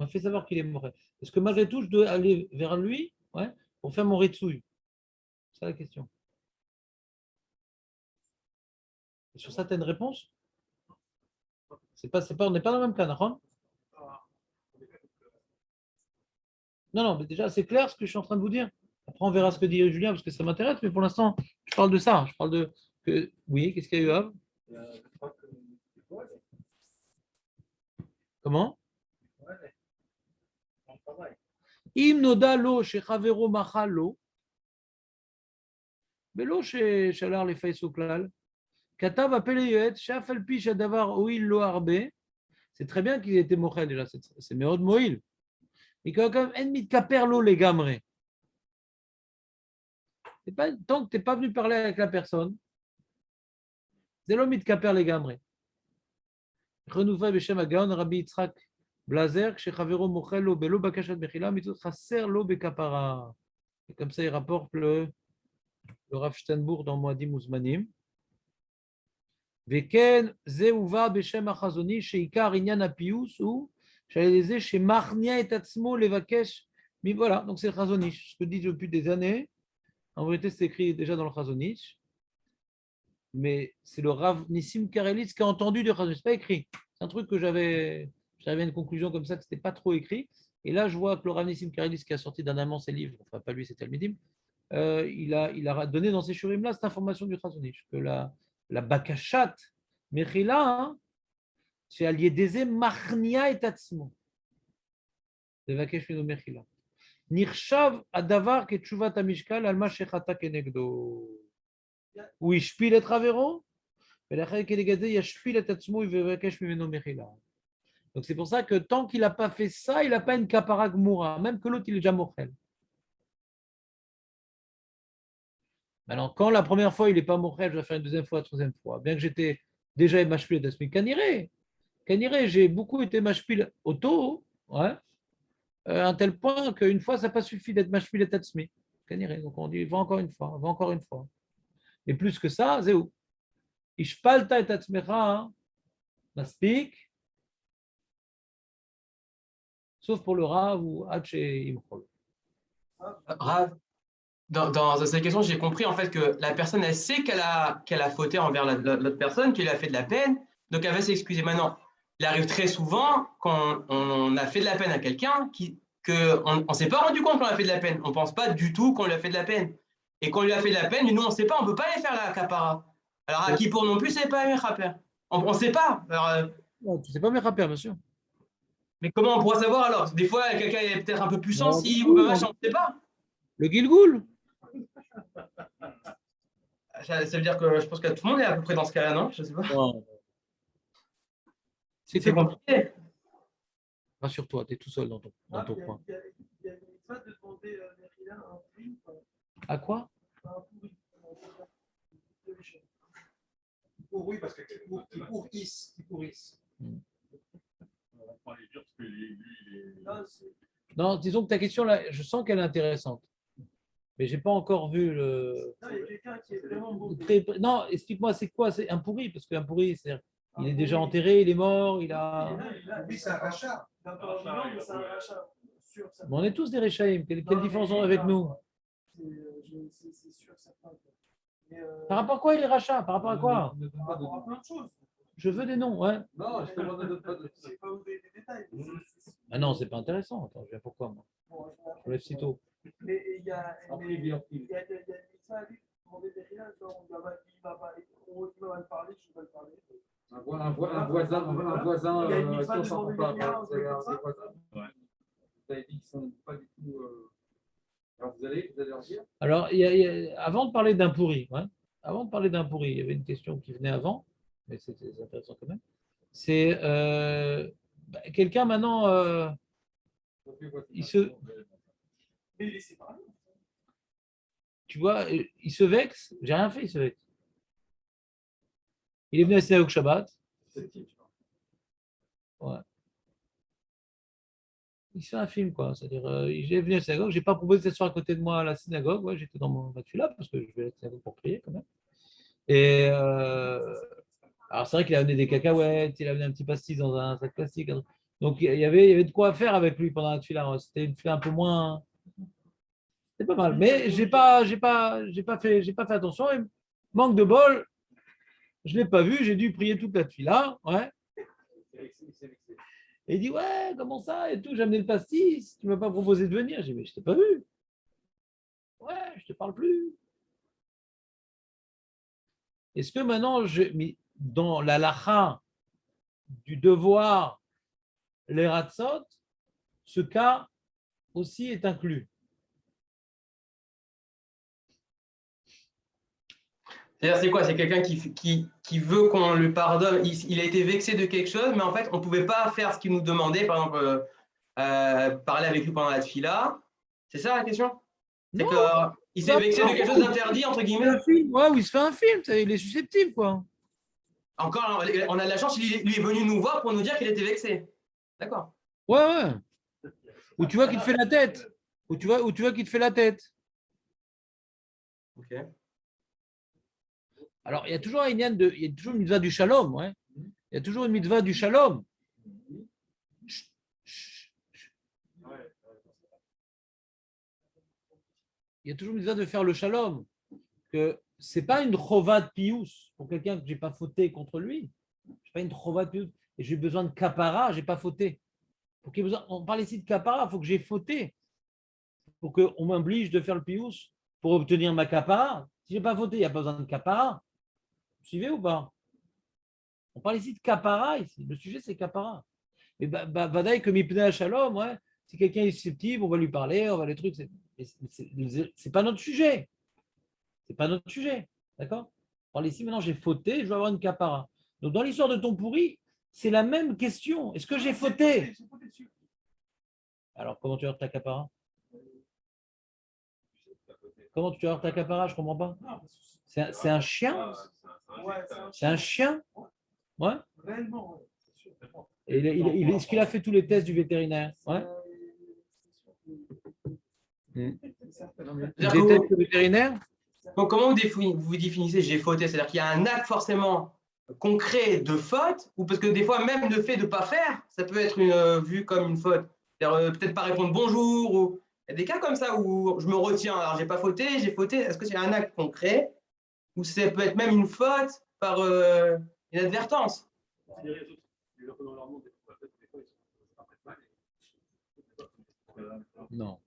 Speaker 1: On m'a fait savoir qu'il est mort. Est-ce que malgré tout, je dois aller vers lui, ouais, pour faire mon ritsouille? C'est ça la question. Et sur ça, tu as une réponse? On n'est pas dans le même cas, d'accord? Non, non, mais déjà, c'est clair ce que je suis en train de vous dire. Après, on verra ce que dit Julien, parce que ça m'intéresse, mais pour l'instant, je parle de ça. Je parle de. Oui, qu'est-ce qu'il y a eu, Av? Comment? Im noda lo shechavero machal lo, belo shalar le faiso klal, katav apel yoet, shaf al pi shadavar oil lo arbe. C'est très bien qu'il ait été mochel déjà, c'est meod moïl. Mais quand même, en mitkaper lo les gamre. Tant que tu n'es pas venu parler avec la personne, c'est l'homme mitkaper les gamre. Renouvelé Beshem Agaon, Rabbi Yitzhak Blazer, Shechavero mochel lo belo bakashat mechila, mitzot chaser lo bekapara. Et comme ça, il rapporte le Rav Steinbourg dans Moadim Uzmanim. Veken zeuva beshem achazoni sheikar inyan apius ou chez chez Marnia et Atzmo levakesh. Mais voilà, donc c'est le Chazonish. Ce que dis depuis des années. En vérité, c'est écrit déjà dans le Chazonish. Mais c'est le Rav Nissim Karelitz qui a entendu du Chazonish. Ce n'est pas écrit. C'est un truc que j'avais à une conclusion comme ça que ce n'était pas trop écrit. Et là, je vois que le Rav Nissim Karelitz qui a sorti dernièrement ses livres, enfin pas lui, c'est Talmidim, il a donné dans ces shurim-là cette information du Chazonish, que la bakashat mechila, hein, c'est allié des marnia et tatsmo. Le vakesh mino mechila. Nirshav adavar ke tshuvat amishkal alma shechata kenegdo. Ou ishpil et ravero, velachel kenegade yashpil et tatsmo et vakesh mino mechila. Donc c'est pour ça que tant qu'il n'a pas fait ça, il n'a pas une kapara gmura, même que l'autre il est déjà mochel. Maintenant, quand la première fois il n'est pas mochel, je vais faire une deuxième fois, troisième fois. Bien que j'étais déjà mashpil et tatsmo, kaniré, j'ai beaucoup été mashpil auto, ouais, à un tel point qu'une fois ça n'a pas suffi d'être mashpil et tatsmi. Kaniré, donc on dit va encore une fois, va encore une fois. Et plus que ça, c'est où? Ishpalta et tatsmecha, maspik, sauf pour le Rav ou Hache Imchol.
Speaker 3: Rav, dans cette question, j'ai compris en fait que la personne, elle sait qu'elle a fauté envers l'autre personne, qu'il a fait de la peine, donc elle va s'excuser. Maintenant, il arrive très souvent quand on a fait de la peine à quelqu'un qu'on ne s'est pas rendu compte qu'on a fait de la peine. On ne pense pas du tout qu'on lui a fait de la peine. Et qu'on lui a fait de la peine, nous, on ne sait pas, on ne peut pas aller faire la capara. Alors, à qui pour non plus, c'est pas un mechaper. On ne sait pas. Alors,
Speaker 1: non, tu ne sais pas mes rappeurs, bien sûr.
Speaker 3: mais comment on pourra savoir alors? Des fois, quelqu'un est peut-être un peu plus sensible, on ne sait pas.
Speaker 1: Le Gilgoul.
Speaker 3: Ça veut dire que je pense que tout le monde est à peu près dans ce cas-là, non? Je ne sais pas.
Speaker 1: Non.
Speaker 3: C'est compliqué.
Speaker 1: Rassure-toi, tu es tout seul dans ton coin.
Speaker 4: Il y a une phase de demander un prix.
Speaker 1: À quoi?
Speaker 2: Oui, parce que qui pourrissent.
Speaker 1: Non, disons que ta question là, je sens qu'elle est intéressante. Mais je n'ai pas encore vu le.
Speaker 4: Non, il y a quelqu'un qui est vraiment beau.
Speaker 1: Non, explique-moi, c'est quoi? C'est un pourri, parce qu'un pourri, c'est-à-dire, il est déjà enterré, il est mort, il a.
Speaker 2: Oui, c'est un rachat.
Speaker 4: Il est encore vivant, mais c'est un rachat. Sûr,
Speaker 1: Mais on est tous des Rechaïm. Quelle différence on a avec nous?
Speaker 4: C'est sûr, certain.
Speaker 1: Par rapport à quoi il est rachat? Par rapport à quoi?
Speaker 4: Par rapport à plein de choses.
Speaker 1: Je veux des noms, ouais.
Speaker 5: Non, je te demande de pas de.
Speaker 4: C'est pas vous donner des détails.
Speaker 1: Ah non, c'est pas intéressant. Attends, je viens pourquoi moi? Je lève sitôt.
Speaker 4: Mais il y a une
Speaker 5: bien.
Speaker 4: mitzvah à lui, demander des rien, genre il va mal parler, je vais mal parler.
Speaker 5: Un voisin,
Speaker 4: Il y a une mitzvah
Speaker 5: qui
Speaker 4: de
Speaker 5: s'en
Speaker 4: demander
Speaker 5: pas.
Speaker 4: des rien,
Speaker 5: Vous avez
Speaker 4: comme ça.
Speaker 5: des voisins. Vous avez dit qu'ils ne sont pas du tout. Alors vous allez leur dire.
Speaker 1: Alors, avant de parler d'un pourri, ouais, avant de parler d'un pourri, il y avait une question qui venait avant, mais c'était intéressant quand même. C'est quelqu'un maintenant, il se.
Speaker 4: Mais il est séparé.
Speaker 1: Tu vois, il se vexe, j'ai rien fait, il se vexe. Il est venu à la synagogue Shabbat. Ouais. Il se fait un film, quoi. C'est-à-dire, il est venu à la synagogue, je n'ai pas proposé de s'asseoir à côté de moi à la synagogue, ouais, j'étais dans mon là parce que je vais à la synagogue pour prier quand même. Et alors c'est vrai qu'il a amené des cacahuètes, il a amené un petit pastis dans un sac plastique. Donc, il y avait de quoi faire avec lui pendant la tefila. C'était une tefila un peu moins. C'était pas mal. Mais j'ai pas fait attention. Et manque de bol, je ne l'ai pas vu. J'ai dû prier toute la tefila. Ouais. Et il dit, ouais, comment ça et tout. J'ai amené le pastis. Tu ne m'as pas proposé de venir. J'ai dit, mais je ne t'ai pas vu. Ouais, je ne te parle plus. Est-ce que maintenant, dans la lacha du devoir, les ratzot, ce cas aussi est inclus?
Speaker 3: C'est-à-dire, c'est quoi? C'est quelqu'un qui veut qu'on lui pardonne. Il a été vexé de quelque chose, mais en fait, on ne pouvait pas faire ce qu'il nous demandait, par exemple, parler avec lui pendant la tefila. C'est ça la question? C'est
Speaker 1: Non,
Speaker 3: qu'il s'est vexé de quelque chose d'interdit, entre guillemets.
Speaker 1: un film. Ouais, où il se fait un film, il est susceptible, quoi.
Speaker 3: Encore, on a de la chance, lui est venu nous voir pour nous dire qu'il était vexé. D'accord.
Speaker 1: Ouais, ouais. Ou tu vois qu'il te fait la tête. Ou tu vois qu'il te fait la tête.
Speaker 3: Ok.
Speaker 1: Alors, il y a toujours il y a toujours une mitzvah du shalom, ouais. Il y a toujours une mitzvah du shalom. Il y a toujours une mitzvah de faire le shalom. Que c'est pas une chovat pius pour quelqu'un que j'ai pas fauté contre lui. C'est pas une chovat pius. Et j'ai besoin de kapara, j'ai pas fauté. Pour qu'il y ait besoin, on parle ici de kapara, il faut que j'ai fauté. Pour qu'on m'oblige de faire le pius pour obtenir ma kapara. Si j'ai pas fauté, il n'y a pas besoin de kapara. Vous suivez ou pas? On parle ici de kapara, ici. Le sujet, c'est kapara. Mais Vadaï, que Mipnei Shalom, ouais, si quelqu'un est susceptible, on va lui parler, on va les trucs. C'est pas notre sujet. C'est pas notre sujet. D'accord? On parle ici, maintenant, j'ai fauté, je vais avoir une kapara. Donc, dans l'histoire de ton pourri, c'est la même question. Est-ce que j'ai fauté? Alors, comment tu as ta kapara? Comment tu as ta capara? Je ne comprends pas. C'est un chien? C'est un chien? Ouais. Et est-ce qu'il a fait tous les tests du vétérinaire? Ouais. Des tests vétérinaires?
Speaker 3: Comment vous définissez j'ai fauté? C'est-à-dire qu'il y a un acte forcément concret de faute, ou parce que des fois, même le fait de ne pas faire, ça peut être vu comme une faute. C'est-à-dire peut-être pas répondre bonjour, ou il y a des cas comme ça où je me retiens, alors j'ai pas fauté, j'ai fauté. Est-ce que c'est un acte concret, ou ça peut être même une faute par inadvertance?
Speaker 1: Non.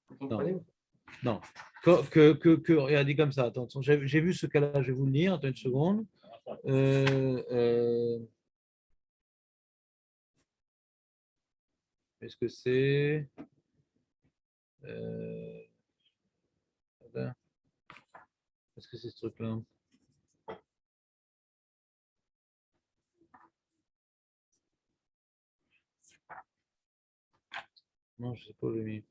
Speaker 3: Vous comprenez?
Speaker 1: Non. Regardez dit comme ça. Attention, j'ai vu ce cas-là, je vais vous le lire. Attends une seconde. Est-ce que c'est. Est-ce que c'est ce truc-là? Non, je ne sais pas où j'ai mis.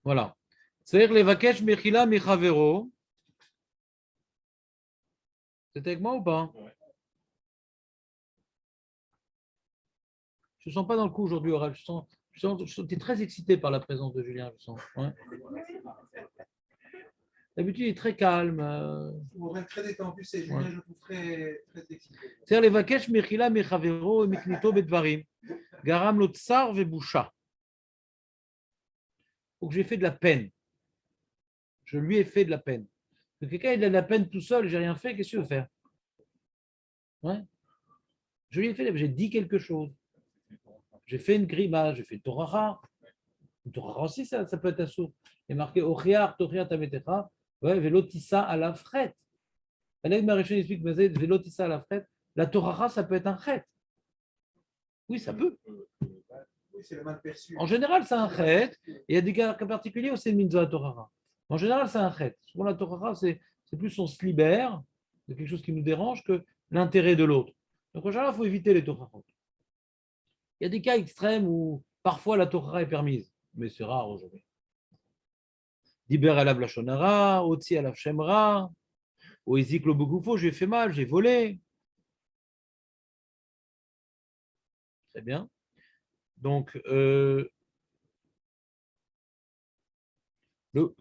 Speaker 1: Voilà. C'est-à-dire les vakesh mechila mechavero. C'est avec moi ou pas? Je ne sens pas dans le coup aujourd'hui, Aurel. Tu es très excité par la présence de Julien, je sens. Ouais. D'habitude, il est très calme.
Speaker 2: Aurel très détendu, c'est Julien, je trouve très excité.
Speaker 1: C'est-à-dire les vakesh mechila mechavero et miknito bedvarim. Garam lo tsar vebusha. Donc j'ai fait de la peine. Je lui ai fait de la peine. Que quelqu'un il a de la peine tout seul, j'ai rien fait, qu'est-ce que tu veux faire? Ouais. Je lui ai fait, j'ai dit quelque chose. J'ai fait une grimace, j'ai fait une torara. Une torara aussi, ça peut être un sourd. Il est marqué Ochiar, Tochiar Tametecha, ouais, Velotissa à la frette. Alain Maréchal explique Velotissa à la frette. La torara, ça peut être un chet. Oui, ça peut.
Speaker 2: Oui, c'est le mal perçu.
Speaker 1: En général, c'est un chet. Il y a des cas particuliers où c'est une mitzvah torara. En général, c'est un chet. Souvent, la torara, c'est plus son sliber. de quelque chose qui nous dérange que l'intérêt de l'autre. Donc en général, il faut éviter les tochachot. Il y a des cas extrêmes où parfois la tochacha est permise, mais c'est rare aujourd'hui. Diber alav lachonara, otsi alav shemra, ou izik lo begoufo, j'ai fait mal, j'ai volé. Très bien. Donc,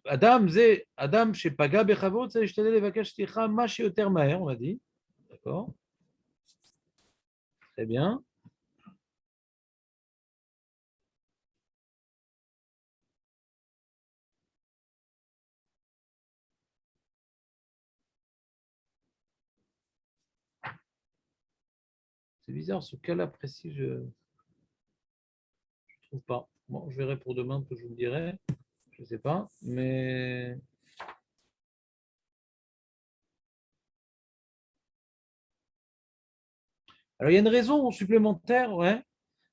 Speaker 1: Adam chez Paga Bechavot, c'est je t'ai levakesh ticha ma sheyoter maher, on a dit. D'accord. Très bien. C'est bizarre, ce cas-là précis, je ne trouve pas. Bon, je verrai pour demain, que je vous le dirai. Je ne sais pas, mais alors il y a une raison supplémentaire, ouais.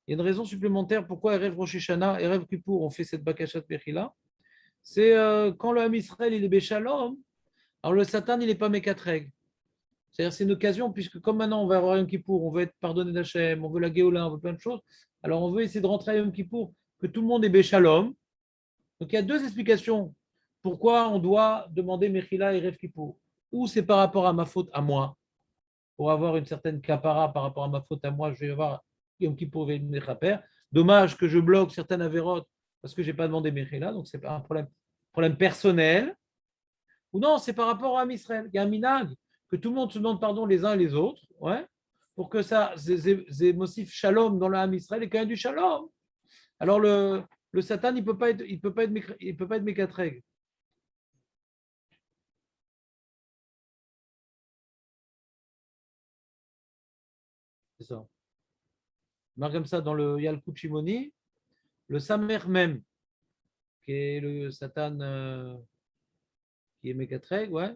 Speaker 1: Il y a une raison supplémentaire pourquoi Erev Rosh Hashanah, Erev Kippour, on fait cette Bakashat Bechila. C'est quand le Ham Israël il est Béchalom, alors le Satan il n'est pas Mekatreg. C'est-à-dire c'est une occasion, puisque comme maintenant on va avoir Yom Kippour, on veut être pardonné d'Hachem, on veut la Géoula, on veut plein de choses, alors on veut essayer de rentrer à Yom Kippour, que tout le monde est Béchalom. Donc il y a deux explications pourquoi on doit demander Mechila et Erev Kippour. Ou c'est par rapport à ma faute à moi, pour avoir une certaine capara par rapport à ma faute à moi, je vais avoir Yom Kippour et Mechaper. Dommage que je bloque certaines avérotes parce que je n'ai pas demandé Mechila, donc c'est pas un problème personnel. Ou non, c'est par rapport à Israël. Il y a un minag, que tout le monde se demande pardon les uns et les autres, ouais, pour que ça, c'est motif shalom dans le Ham Israël et quand même du shalom. Alors le Satan, il peut pas être, il peut pas être mécatreg. C'est ça. Marque comme ça dans le Yalkut Shimoni, le Samer même, qui est le Satan qui est Mekatreg, ouais.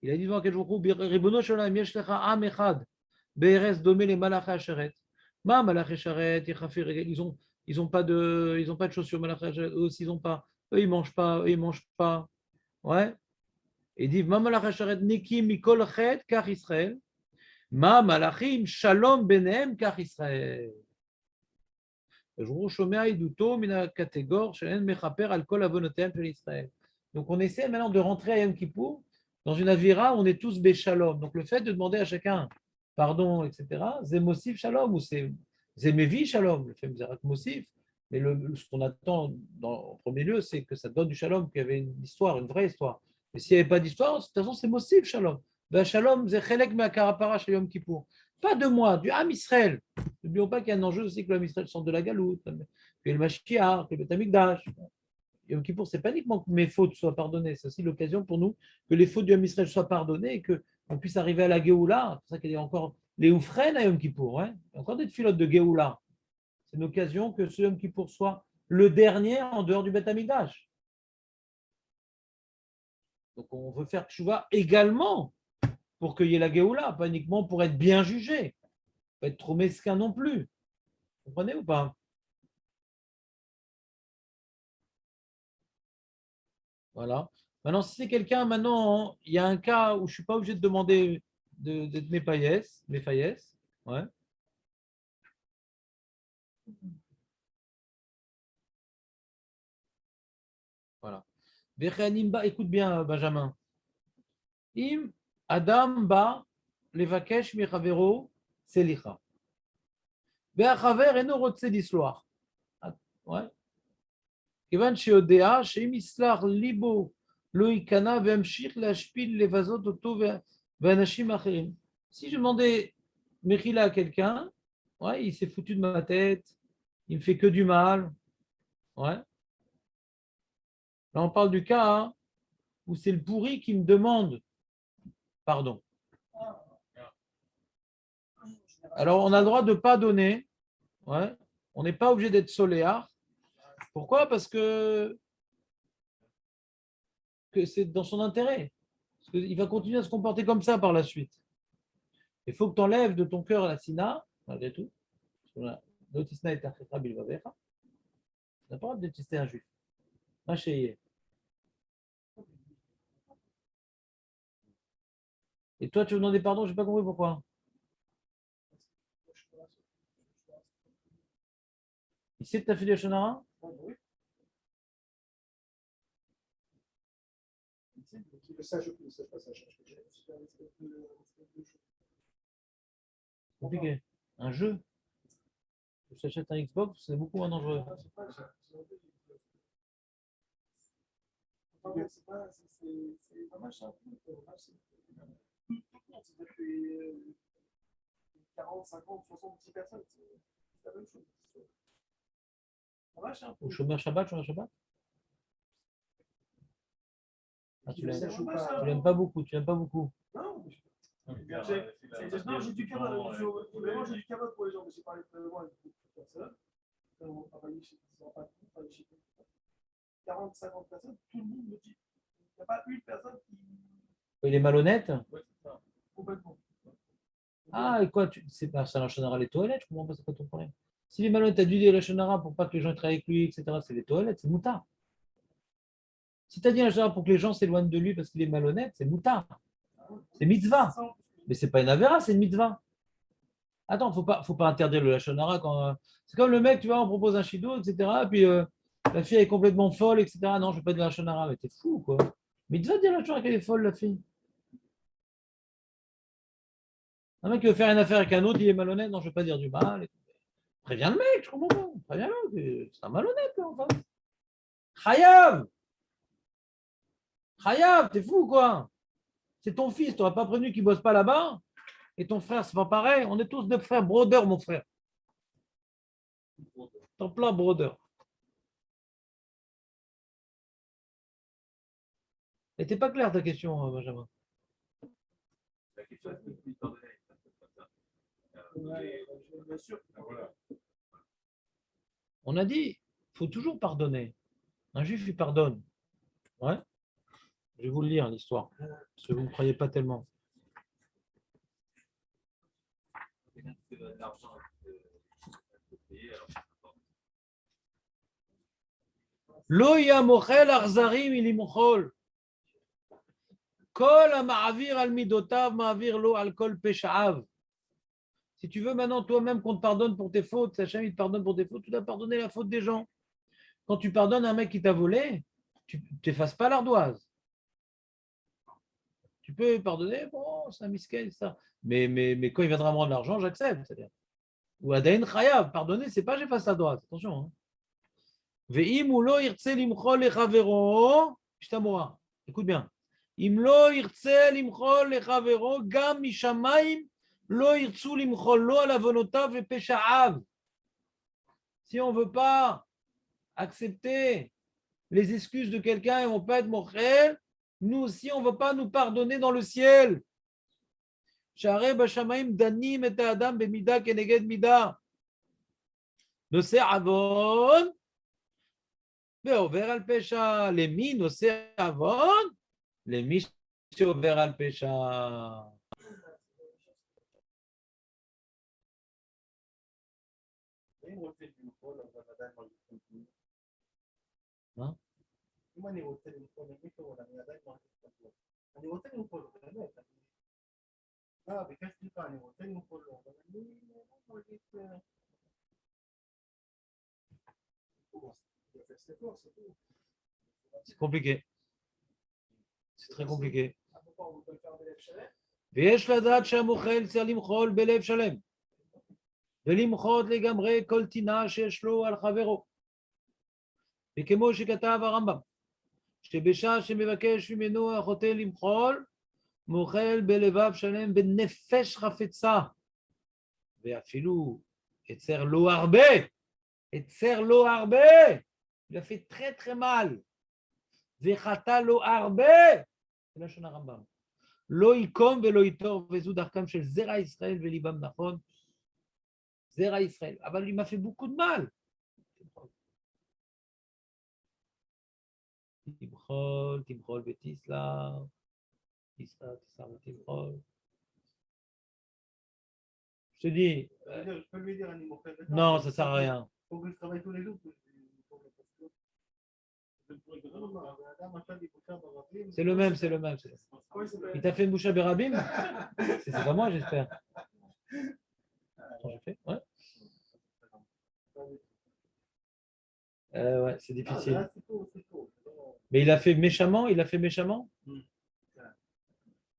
Speaker 1: Il a dit devant quel jour Ribono Shalom, Yesh Lecha Am Echad, Be'eres Domé les Malachai Asheret. Ma Malachai Asheret, ils ont pas de chaussures Malachai Asheret, eux aussi ils ont pas, eux ils mangent pas, ouais. Et il dit Ma Malachai Asheret Nekim Mikol Chet Kach Israël, Ma Malachim Shalom Benem Kach Israël. Donc on essaie maintenant de rentrer à Yom Kippour dans une avira où on est tous béchalom. Donc le fait de demander à chacun pardon, etc., c'est mossif shalom ou c'est mevi shalom, le fait de dire mossif. Mais ce qu'on attend en premier lieu, c'est que ça donne du shalom, qu'il y avait une histoire, une vraie histoire. Et s'il n'y avait pas d'histoire, de toute façon, c'est mossif shalom. Ben, shalom, c'est chelek me'akarapara chez Yom Kippour. Pas de moi, du Ham Israël. N'oublions pas qu'il y a un enjeu aussi que le Ham Israël sorte de la galoute, que le Mashiach, que le Beth Amikdash. Yom Kippour, c'est pas uniquement que mes fautes soient pardonnées, c'est aussi l'occasion pour nous que les fautes du Ham Israël soient pardonnées et qu'on puisse arriver à la Géoula. C'est pour ça qu'il y a encore les oufren à Yom Kippour. Hein. Il y a encore des filotes de Géoula. C'est une occasion que ce Yom Kippour soit le dernier en dehors du Beth Amikdash. Donc on veut faire tchouva également pour qu'il y ait la Géoula, pas uniquement pour être bien jugé, pas être trop mesquin non plus. Vous comprenez ou pas? Voilà. Maintenant, si c'est quelqu'un, maintenant, il y a un cas où je ne suis pas obligé de demander d'être mes faillesses. Ouais. Voilà. Écoute bien, Benjamin. Im Adam ba levakesh michavero selicha. Ve'achaver eno rotze lisloach. Ouais. כיוון שיודע שאם יסלח ליבו לא ייכנע וימשיך להשפיל לבזות אותו ואנשים אחרים. Si je demandais Mechila à quelqu'un, ouais, il s'est foutu de ma tête, il me fait que du mal. Ouais. Là, on parle du cas hein, où c'est le pourri qui me demande pardon. Alors, on a le droit de ne pas donner. Ouais. On n'est pas obligé d'être soléard. Pourquoi? Parce que c'est dans son intérêt. Parce qu'il va continuer à se comporter comme ça par la suite. Il faut que tu enlèves de ton cœur la sina, malgré tout. L'autisna est un chekra bilvavecha. Tu n'as pas le droit de détester un juif. Machéyé. Et toi, tu veux demander pardon, je n'ai pas compris pourquoi. Il sait que tu as fait du Lachon Hara?
Speaker 2: Le sage ou le sage pas sage.
Speaker 1: Compliqué. Un jeu. Tu t'achètes un Xbox, c'est beaucoup moins dangereux.
Speaker 4: C'est pas mal, c'est un peu. Ça fait 40, 50, 70 personnes. C'est la même chose.
Speaker 1: Au chômeur Shabbat, Ah, tu l'aimes pas beaucoup, tu l'aimes pas beaucoup.
Speaker 4: Non, j'ai du cabaret. Vraiment, j'ai du cabaret pour les gens, mais j'ai parlé de moi avec beaucoup de personnes. On travaillait chez des enfants, on travaillait chez 40, 50 personnes. Tout le monde me dit. Il n'y a pas une personne qui.
Speaker 1: Il est malhonnête?
Speaker 4: Complètement.
Speaker 1: Ah, et quoi, c'est pas ça, Lachon Hara, les toilettes, je comprends pas, c'est pas ton problème. S'il est malhonnête, tu as dû dire Lachon Hara pour pas que les gens travaillent avec lui, etc. C'est les toilettes, c'est moutard. Si tu as dit Lachon Hara pour que les gens s'éloignent de lui parce qu'il est malhonnête, c'est moutard. C'est mitzvah. Mais c'est pas une avéra, c'est une mitzvah. Attends, faut pas interdire le Lachon Hara quand. C'est comme le mec, tu vois, on propose un shido, etc. Puis la fille est complètement folle, etc. Non, je veux pas dire Lachon Hara, mais t'es fou, quoi. Mitzvah de dire Lachon Hara qu'elle est folle, la fille. Un mec qui veut faire une affaire avec un autre, il est malhonnête, non, je veux pas dire du mal. Préviens le mec, je comprends pas. Préviens-le, c'est un malhonnête, là, enfin. Chayav! Chayav, t'es fou, quoi. C'est ton fils, tu n'aurais pas prévenu qu'il bosse pas là-bas. Et ton frère, c'est pas pareil. On est tous deux frères, brother, mon frère. T'en plein, brother. Et t'es pas clair ta question, Benjamin.
Speaker 6: La question, est-ce que tu peux pardonner comme ça?
Speaker 4: Bien sûr.
Speaker 1: On a dit, il faut toujours pardonner. Un juif, il pardonne. Ouais. Je vais vous le lire, l'histoire. Parce que vous ne croyez pas tellement.
Speaker 6: L'argent payer, alors
Speaker 1: Lo yamochel arzarim ilimchol. Kol ma'avir al midotav ma'avir lo al kol pesha'av. Si tu veux maintenant toi-même qu'on te pardonne pour tes fautes, Hachem il te pardonne pour tes fautes, tu dois pardonner la faute des gens. Quand tu pardonnes un mec qui t'a volé, tu t'effaces pas l'ardoise. Tu peux pardonner, bon, c'est un misken, ça. Mais quand il viendra me rendre l'argent, j'accepte. C'est-à-dire. Ou Adain Chayav, pardonner, c'est pas j'efface l'ardoise. Attention. Hein. Ve'im ou lo irtse limchol lechavero, shtamora. Écoute bien. Im lo irtse limchol lechavero, gam mishamayim lo irtsu limchol lo ala vonotav ve pesha'av. Si on ne veut pas accepter les excuses de quelqu'un et on peut être mochel, nous aussi, on ne veut pas nous pardonner dans le ciel. Share b'shamayim danim et adam b'mida keneged mida. Nose avon ve'over al pesha. Lemi nose avon, lemi she'over al pesha. Hein? C'est compliqué. C'est très compliqué. ויש לדעת שהמוחל צריך למחול בלב שלם ולמחות לגמרי כל טינה שיש לו על חברו. וכמו שכתב הרמב"ם, שבשעה שמבקש ממנו החוטא למחול, מוחל בלבב שלם בנפש חפצה, ואפילו יצר לו הרבה, il a fait très très mal, וחטא לו הרבה, זה לשון הרמב"ם. לא יקום ולא יטור, וזו דרכם של זרע ישראל וליבם נכון, זרע ישראל, אבל il m'a fait beaucoup de mal. תמחול ותסלח, תסלח ותמחול. Je te dis,
Speaker 4: Je peux lui dire un immortel.
Speaker 1: non, ça ne sert à rien.
Speaker 4: Il faut que je travaille tous les jours.
Speaker 1: C'est le même, c'est le même. Il t'a fait une boucha berabim? C'est pas moi, j'espère. Attends, j'ai fait? Ouais. Ouais, c'est difficile. Mais il a fait méchamment? Il a fait méchamment?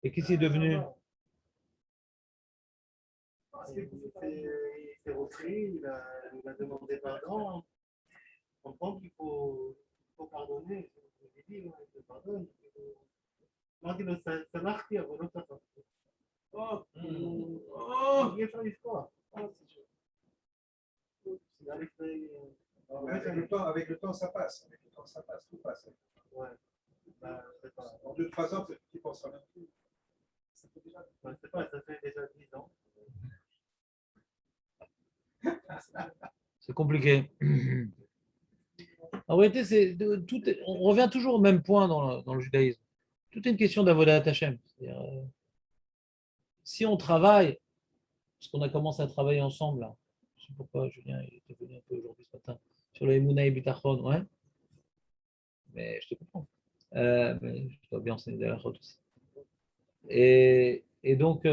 Speaker 1: Et qu'est-ce qu'il est devenu?
Speaker 7: Il s'est repris, il a demandé pardon. On comprend qu'il faut pardonner. Je lui ai dit, je pardonne. אמרתי לו, סלחתי, אבל לא ככה. אי אפשר לשכוח.
Speaker 2: Avec le temps, ça passe. Avec le temps, ça passe. Tout passe.
Speaker 7: Ouais.
Speaker 2: En 2-3 ans, tu penseras même plus.
Speaker 7: Ça fait déjà 10 ans.
Speaker 1: C'est compliqué. En réalité, on revient toujours au même point dans le judaïsme. Tout est une question d'avodat Hashem. Si on travaille, parce qu'on a commencé à travailler ensemble, là, je ne sais pourquoi Julien était venu un peu aujourd'hui ce matin, sur le Emouna et Bitachon, ouais. Mais je te comprends. Mais je dois bien enseigner de la route aussi. Et donc,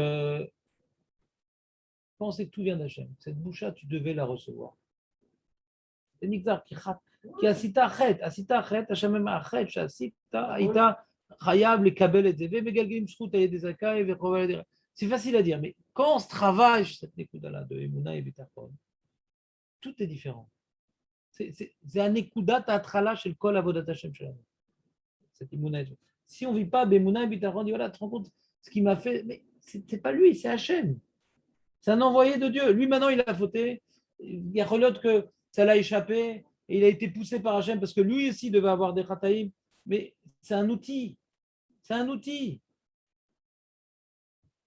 Speaker 1: pensez que tout vient d'Hachem. Cette boucha, tu devais la recevoir. C'est Nixar qui a cité Achet, Hachem même Achet, Shasita, Aïta, Chayab, les Kabel et Zévé, Megalgim, Shrout, et des Akai, et c'est facile à dire, mais quand on se travaille sur cette Nekuda-là de Emouna et Bitachon, tout est différent. C'est un Nekudat Atrala chez le Kol Avodat Hashem Shalom. Cette Emouna. Si on ne vit pas Emouna et Bitachon, on dit voilà, tu te rends compte ce qu'il m'a fait, mais c'est pas lui, c'est Hachem. C'est un envoyé de Dieu. Lui, maintenant, il a fauté. Il y a relote que ça l'a échappé et il a été poussé par Hachem parce que lui aussi devait avoir des khataïm. Mais c'est un outil. C'est un outil.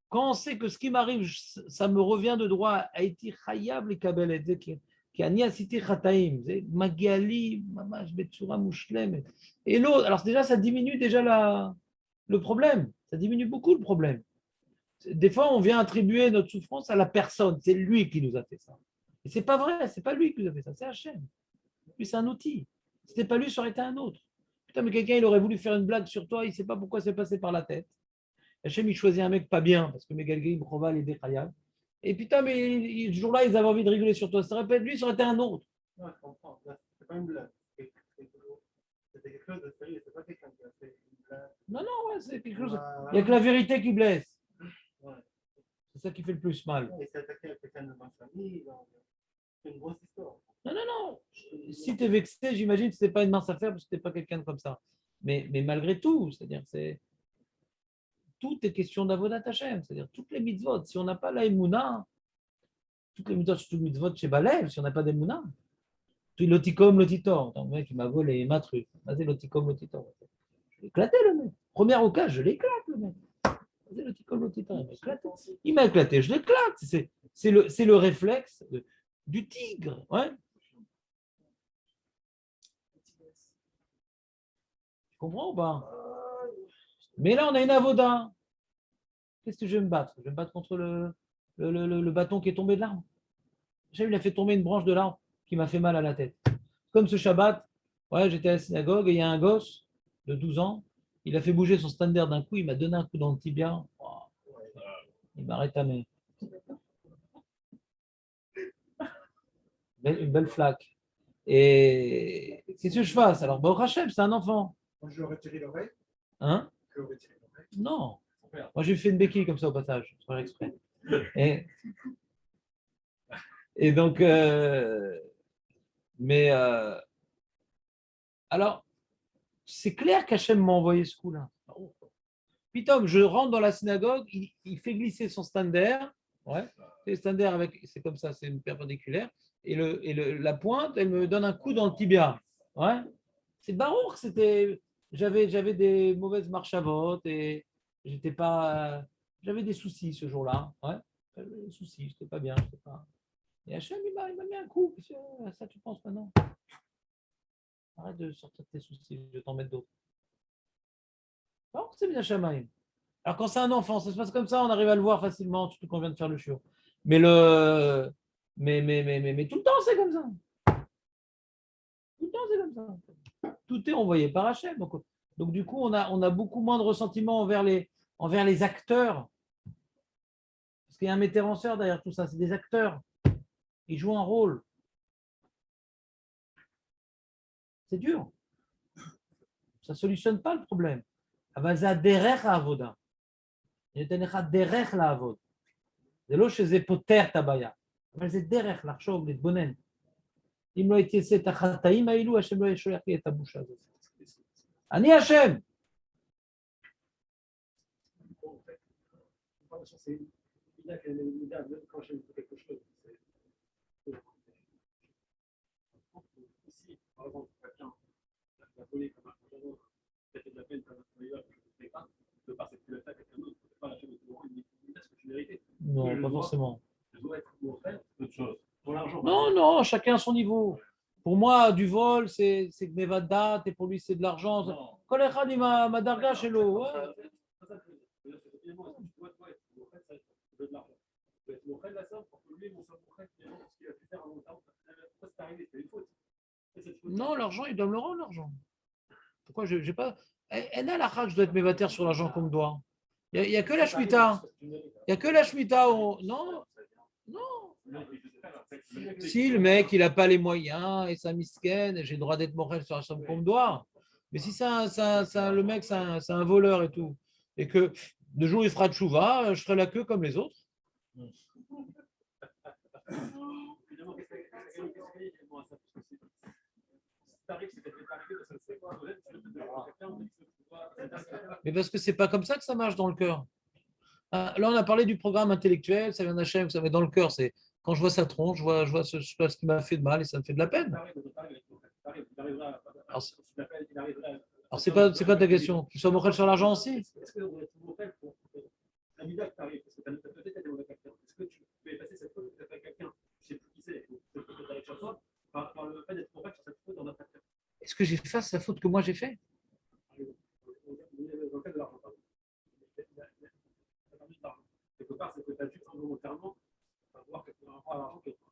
Speaker 1: Quand on sait que ce qui m'arrive, ça me revient de droit, Haïti Chayab les Kabbalet, qui a niasiti khataïm, Magali, Mamash Betsura Mouchlem. Et l'autre, alors déjà, ça diminue déjà le problème. Ça diminue beaucoup le problème. Des fois, on vient attribuer notre souffrance à la personne. C'est lui qui nous a fait ça. Et c'est pas vrai, c'est pas lui qui nous a fait ça, c'est Hachem. Lui, c'est un outil. Si c'était pas lui, ça aurait été un autre. Putain, mais quelqu'un, il aurait voulu faire une blague sur toi, il ne sait pas pourquoi c'est passé par la tête. Hachem, il choisit un mec pas bien, parce que Megalgim, Proval et Déchayab. Et putain, mais ce jour-là, ils avaient envie de rigoler sur toi. Ça aurait pas été lui, ça aurait été un autre.
Speaker 7: Non, je comprends. C'est pas une blague. C'était quelque chose de sérieux. C'est pas quelqu'un qui a fait une blague.
Speaker 1: Non, ouais, c'est quelque chose. Il n'y a que la vérité qui blesse.
Speaker 7: Ouais.
Speaker 1: C'est ça qui fait le plus mal.
Speaker 7: Il s'est attaqué à quelqu'un de ma famille. C'est une grosse histoire.
Speaker 1: Non. Si tu es vexé, j'imagine que ce n'est pas une mince affaire parce que tu n'es pas quelqu'un comme ça. Mais malgré tout, c'est-à-dire tout est question d'avodat Hashem. C'est-à-dire toutes les mitzvot. Si on n'a pas la Emouna, toutes les mitzvot, surtout les mitzvot chez Balev, si on n'a pas d'Emouna, tout l'otikom, l'otitor. Le mec, il m'a volé ma truc. Vas-y, l'otikom, l'otitor. Je l'ai éclaté, le mec. Première occasion, je l'éclate, le mec. Vas-y, l'otikom, l'otitor. Il m'a éclaté, je l'éclate. C'est le réflexe du tigre. Ouais. Tu comprends ou pas? Mais là, on a une avoda. Qu'est-ce que je vais me battre? Je vais me battre contre le bâton qui est tombé de l'arbre. Il a fait tomber une branche de l'arbre qui m'a fait mal à la tête. Comme ce Shabbat, ouais, j'étais à la synagogue et il y a un gosse de 12 ans, il a fait bouger son standard d'un coup, il m'a donné un coup dans le tibia. Oh, il m'a rétamé. Une belle flaque. Et qu'est-ce que je fasse? Alors, Baruch Hashem, c'est un enfant.
Speaker 2: Moi, je lui aurais tiré l'oreille.
Speaker 1: Hein?
Speaker 2: Je lui aurais tiré l'oreille.
Speaker 1: Non. Moi, j'ai fait une béquille comme ça au passage, sans faire exprès. Et donc, alors, c'est clair qu'Hachem m'a envoyé ce coup-là. Pitom, je rentre dans la synagogue, il fait glisser son standard. Ouais, le standard c'est comme ça, c'est une perpendiculaire. Et la pointe, elle me donne un coup dans le tibia. Ouais. C'est baroque, j'avais des mauvaises marches à vote et j'avais des soucis ce jour-là. Ouais. J'avais des soucis, j'étais pas bien, Et Hachem, il m'a mis un coup. Ça, tu penses maintenant? Arrête de sortir de tes soucis, je vais t'en mettre d'autres. Alors, c'est bien Hachem. Alors, quand c'est un enfant, ça se passe comme ça, on arrive à le voir facilement, tu te conviens de faire le chiot. Mais tout le temps, c'est comme ça. Tout le temps, c'est comme ça. Tout est envoyé par Hachem. Donc du coup, on a beaucoup moins de ressentiment envers les acteurs. Parce qu'il y a un metteur en scène derrière tout ça, c'est des acteurs. Ils jouent un rôle. C'est dur. Ça ne solutionne pas le problème. Avaza derech avoda. Yetenecha derech la avod. זה לא שזה פותר את הבעיה, אבל זה דרך לחשוב, להתבונן. אם לא הייתי עושה את החטאים האלו, השם לא ישולח לי את הבושה הזאת. אני השם. Non, pas forcément. Non, non, chacun à son niveau. Pour moi, du vol, c'est Gnevadat, et pour lui, c'est de l'argent. Kol echad im hadarga shelo. Non, l'argent, il doit me le rendre, l'argent. Pourquoi je n'ai pas. Ena la je dois être mévater sur l'argent qu'on me doit. Il n'y a que la Shemitah. Il n'y a que la Shemitah. Non, non. Si le mec, il n'a pas les moyens et ça misken, j'ai le droit d'être morel sur la somme qu'on me doit. Mais si le mec, c'est un voleur et tout, et que de jour il fera tchouva, je ferai la queue comme les autres. Mais parce que c'est pas comme ça que ça marche dans le cœur. Là, on a parlé du programme intellectuel, ça vient d'Hachem, ça va dans le cœur. C'est quand je vois sa tronche, je vois ce qui m'a fait de mal et ça me fait de la peine. Alors c'est quoi ta question? Tu sois mochel sur l'argent aussi? Est-ce que j'efface la faute que moi j'ai faite?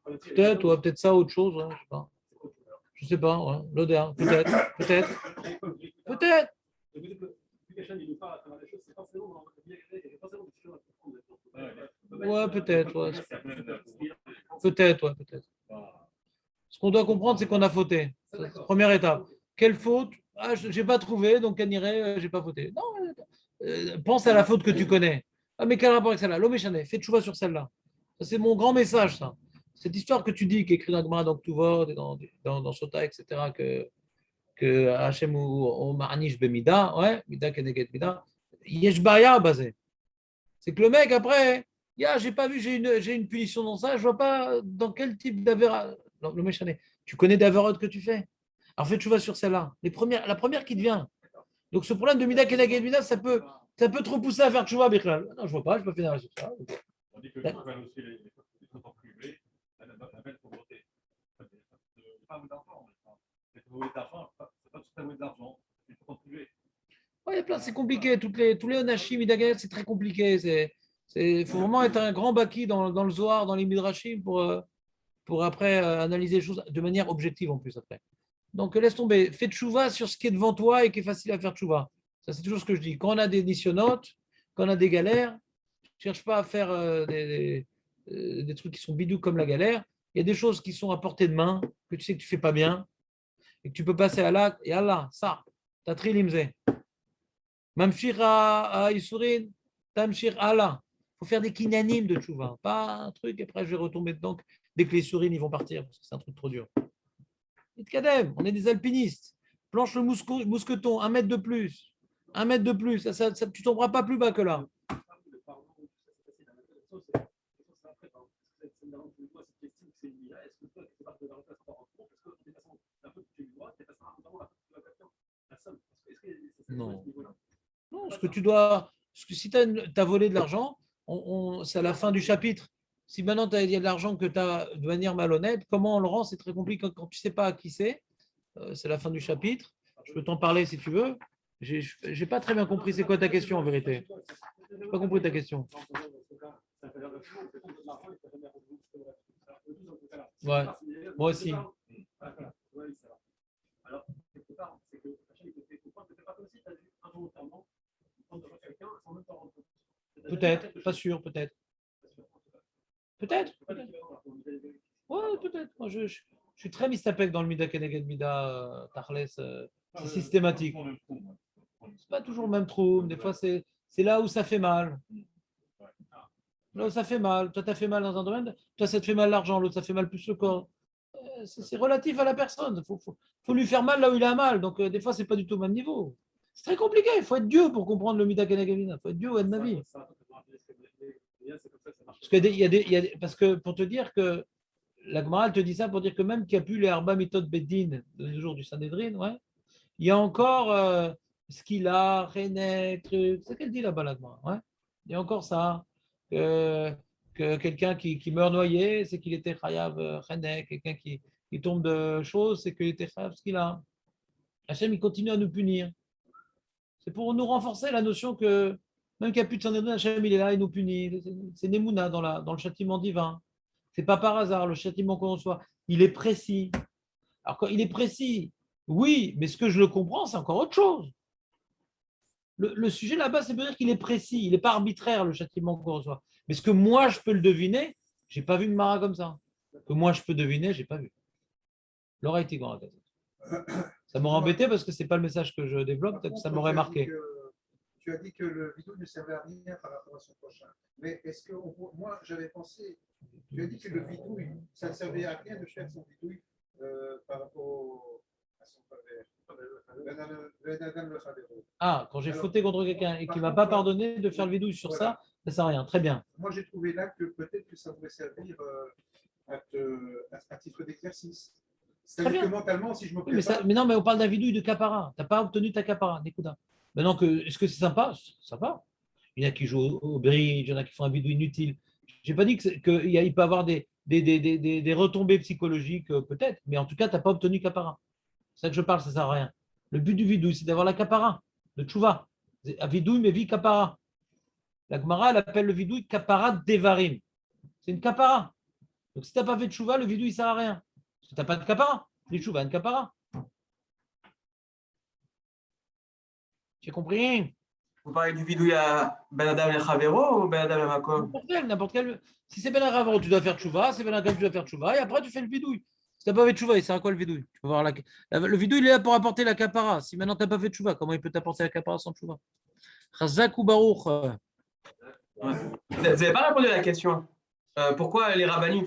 Speaker 1: Peut-être, ouais, peut-être ça, autre chose, ouais, je sais pas. Je sais pas, ouais, l'odeur, peut-être. Ouais, peut-être, ouais. Peut-être, ouais, peut-être. Ce qu'on doit comprendre, c'est qu'on a fauté. Première étape. Quelle faute? Ah, je n'ai pas trouvé, donc je n'ai pas fauté. Non, pense à la faute que tu connais. Ah, mais quel rapport avec celle-là? L'homme échané, fais tchouva sur celle-là. Ça, c'est mon grand message, ça. Cette histoire que tu dis, qui est écrite dans Gemara, dans Ktuvot, et dans Sota, etc., que Hachem ou Marnish Bemida, ouais, Mida Keneget Mida, Yesh Baya basé. C'est que le mec, après, j'ai pas vu, j'ai une punition dans ça, je vois pas dans quel type d'avera. Le méchané. Tu connais d'averotes que tu fais. Alors fais tchouva sur celle-là. La première qui te vient. Donc ce problème de Mida Keneget Mida, ça peut te repousser à faire tchouva, Bichlal. Non, je vois pas, je peux finir sur ça.
Speaker 8: On dit que les gens aussi les choses en privé, la belle pauvreté. C'est pas d'argent. C'est pas tout à d'argent. Il faut en privé.
Speaker 1: Ouais, c'est compliqué. Tous les onashim, Midagaret, c'est très compliqué. Il faut vraiment être un grand baki dans le Zohar, dans les Midrashim pour après analyser les choses de manière objective en plus après. Donc laisse tomber. Fais tchouva sur ce qui est devant toi et qui est facile à faire tchouva. Ça, c'est toujours ce que je dis. Quand on a des nisyonotes, quand on a des galères, cherche pas à faire des trucs qui sont bidous comme la galère. Il y a des choses qui sont à portée de main, que tu sais que tu fais pas bien, et que tu peux passer à l'acte, et Allah, ça, t'as trilimzé. Mamshir à Isurin, Tamshir Allah. Il faut faire des kinyanim de tchouva, pas un truc, après je vais retomber dedans, dès que les sourines ils vont partir, parce que c'est un truc trop dur. Itkadem, on est des alpinistes. Planche le mousqueton, 1 mètre de plus. 1 mètre de plus, tu tomberas pas plus bas que là. Non. Non, si tu as volé de l'argent, c'est à la fin du chapitre. Si maintenant il y a de l'argent que tu as de manière malhonnête, comment on le rend? C'est très compliqué quand tu ne sais pas à qui c'est. C'est la fin du chapitre. Je peux t'en parler si tu veux. J'ai pas très bien compris. C'est quoi ta question en vérité? Je n'ai pas compris ta question. Ouais, moi aussi. Peut-être, pas sûr, peut-être. Peut-être. Ouais, peut-être. Moi, je suis très mystapek dans le Mida Keneged Mida, Tachles, c'est systématique. C'est pas toujours le même trou. Des fois, c'est là où ça fait mal. Là où ça fait mal. Toi, tu as fait mal dans un domaine, toi, ça te fait mal l'argent, l'autre, ça fait mal plus le corps. C'est relatif à la personne. Il faut lui faire mal là où il a mal. Donc, des fois, c'est pas du tout au même niveau. C'est très compliqué. Il faut être Dieu pour comprendre le Mida Keneged Mida. Il faut être Dieu ou être Navi. Parce que pour te dire que la Gemara te dit ça pour dire que même qu'il n'y a plus les Arba Mitot Beddin de jour du Sanhedrin, ouais, il y a encore Skila, Renek, c'est ce qu'elle dit là-bas, la Gemara. Ouais. Il y a encore ça. Que quelqu'un qui meurt noyé, c'est qu'il était Chayav Renek. Quelqu'un qui tombe de choses, c'est qu'il était Chayav Skila. Hachem, il continue à nous punir. C'est pour nous renforcer la notion que même qu'il n'y a plus de Sanhedrin, Hachem, il est là, il nous punit. C'est Nemouna dans le châtiment divin. C'est pas par hasard, le châtiment qu'on reçoit. Il est précis. Alors, quand il est précis, oui, mais ce que je le comprends, c'est encore autre chose. Le sujet là-bas, c'est de dire qu'il est précis. Il n'est pas arbitraire, le châtiment qu'on reçoit. Mais ce que moi, je peux le deviner, je n'ai pas vu une Mara comme ça. Que moi, je peux deviner, je n'ai pas vu. L'oreille Tigran. Ça m'aurait embêté parce que ce n'est pas le message que je développe, peut-être que ça m'aurait marqué.
Speaker 2: Tu as dit que le vidéo ne servait à rien par rapport à son prochain. Mais est-ce que moi, j'avais pensé, tu as dit que le vidouille, ça ne servait à rien de faire son vidouille par rapport à son frère.
Speaker 1: Ah, quand j'ai fauté contre quelqu'un et qu'il ne m'a pas pardonné de faire le vidouille sur ça, ça ne sert à rien. Très bien.
Speaker 2: Moi, j'ai trouvé là que peut-être que ça pourrait servir à titre d'exercice. C'est-à-dire que mentalement, si je me prépare...
Speaker 1: mais non, mais on parle d'un vidouille de capara. Tu n'as pas obtenu ta capara. Maintenant, est-ce que c'est sympa? C'est sympa. Il y en a qui jouent au bridge, il y en a qui font un vidouille inutile. Je n'ai pas dit qu'il peut y avoir des retombées psychologiques, peut-être, mais en tout cas, tu n'as pas obtenu capara. C'est ça que je parle, ça ne sert à rien. Le but du vidouille, c'est d'avoir la capara, le tchouva. Un vidouille, mais vie capara. La Gemara, elle appelle le vidouille capara devarim. C'est une capara. Donc, si tu n'as pas fait de tchouva, le vidouille ne sert à rien. Parce que tu n'as pas de capara. Les tchouva, une capara. Tu as compris?
Speaker 3: Vous parlez du vidouille à Ben Adam et Chavero ou Ben Adam et Makom?
Speaker 1: N'importe quel. Si c'est Ben Chavero, tu dois faire tchouva. Si c'est Ben Adam, tu dois faire tchouva. Et après, tu fais le vidouille. Si tu n'as pas fait de tchouva, il sert à quoi le vidouille? Tu peux voir le vidouille, il est là pour apporter la capara. Si maintenant tu n'as pas fait de tchouva, comment il peut t'apporter la capara sans tchouva? Chazak ou Baruch.
Speaker 3: Vous n'avez pas répondu à la question. Pourquoi les rabbinim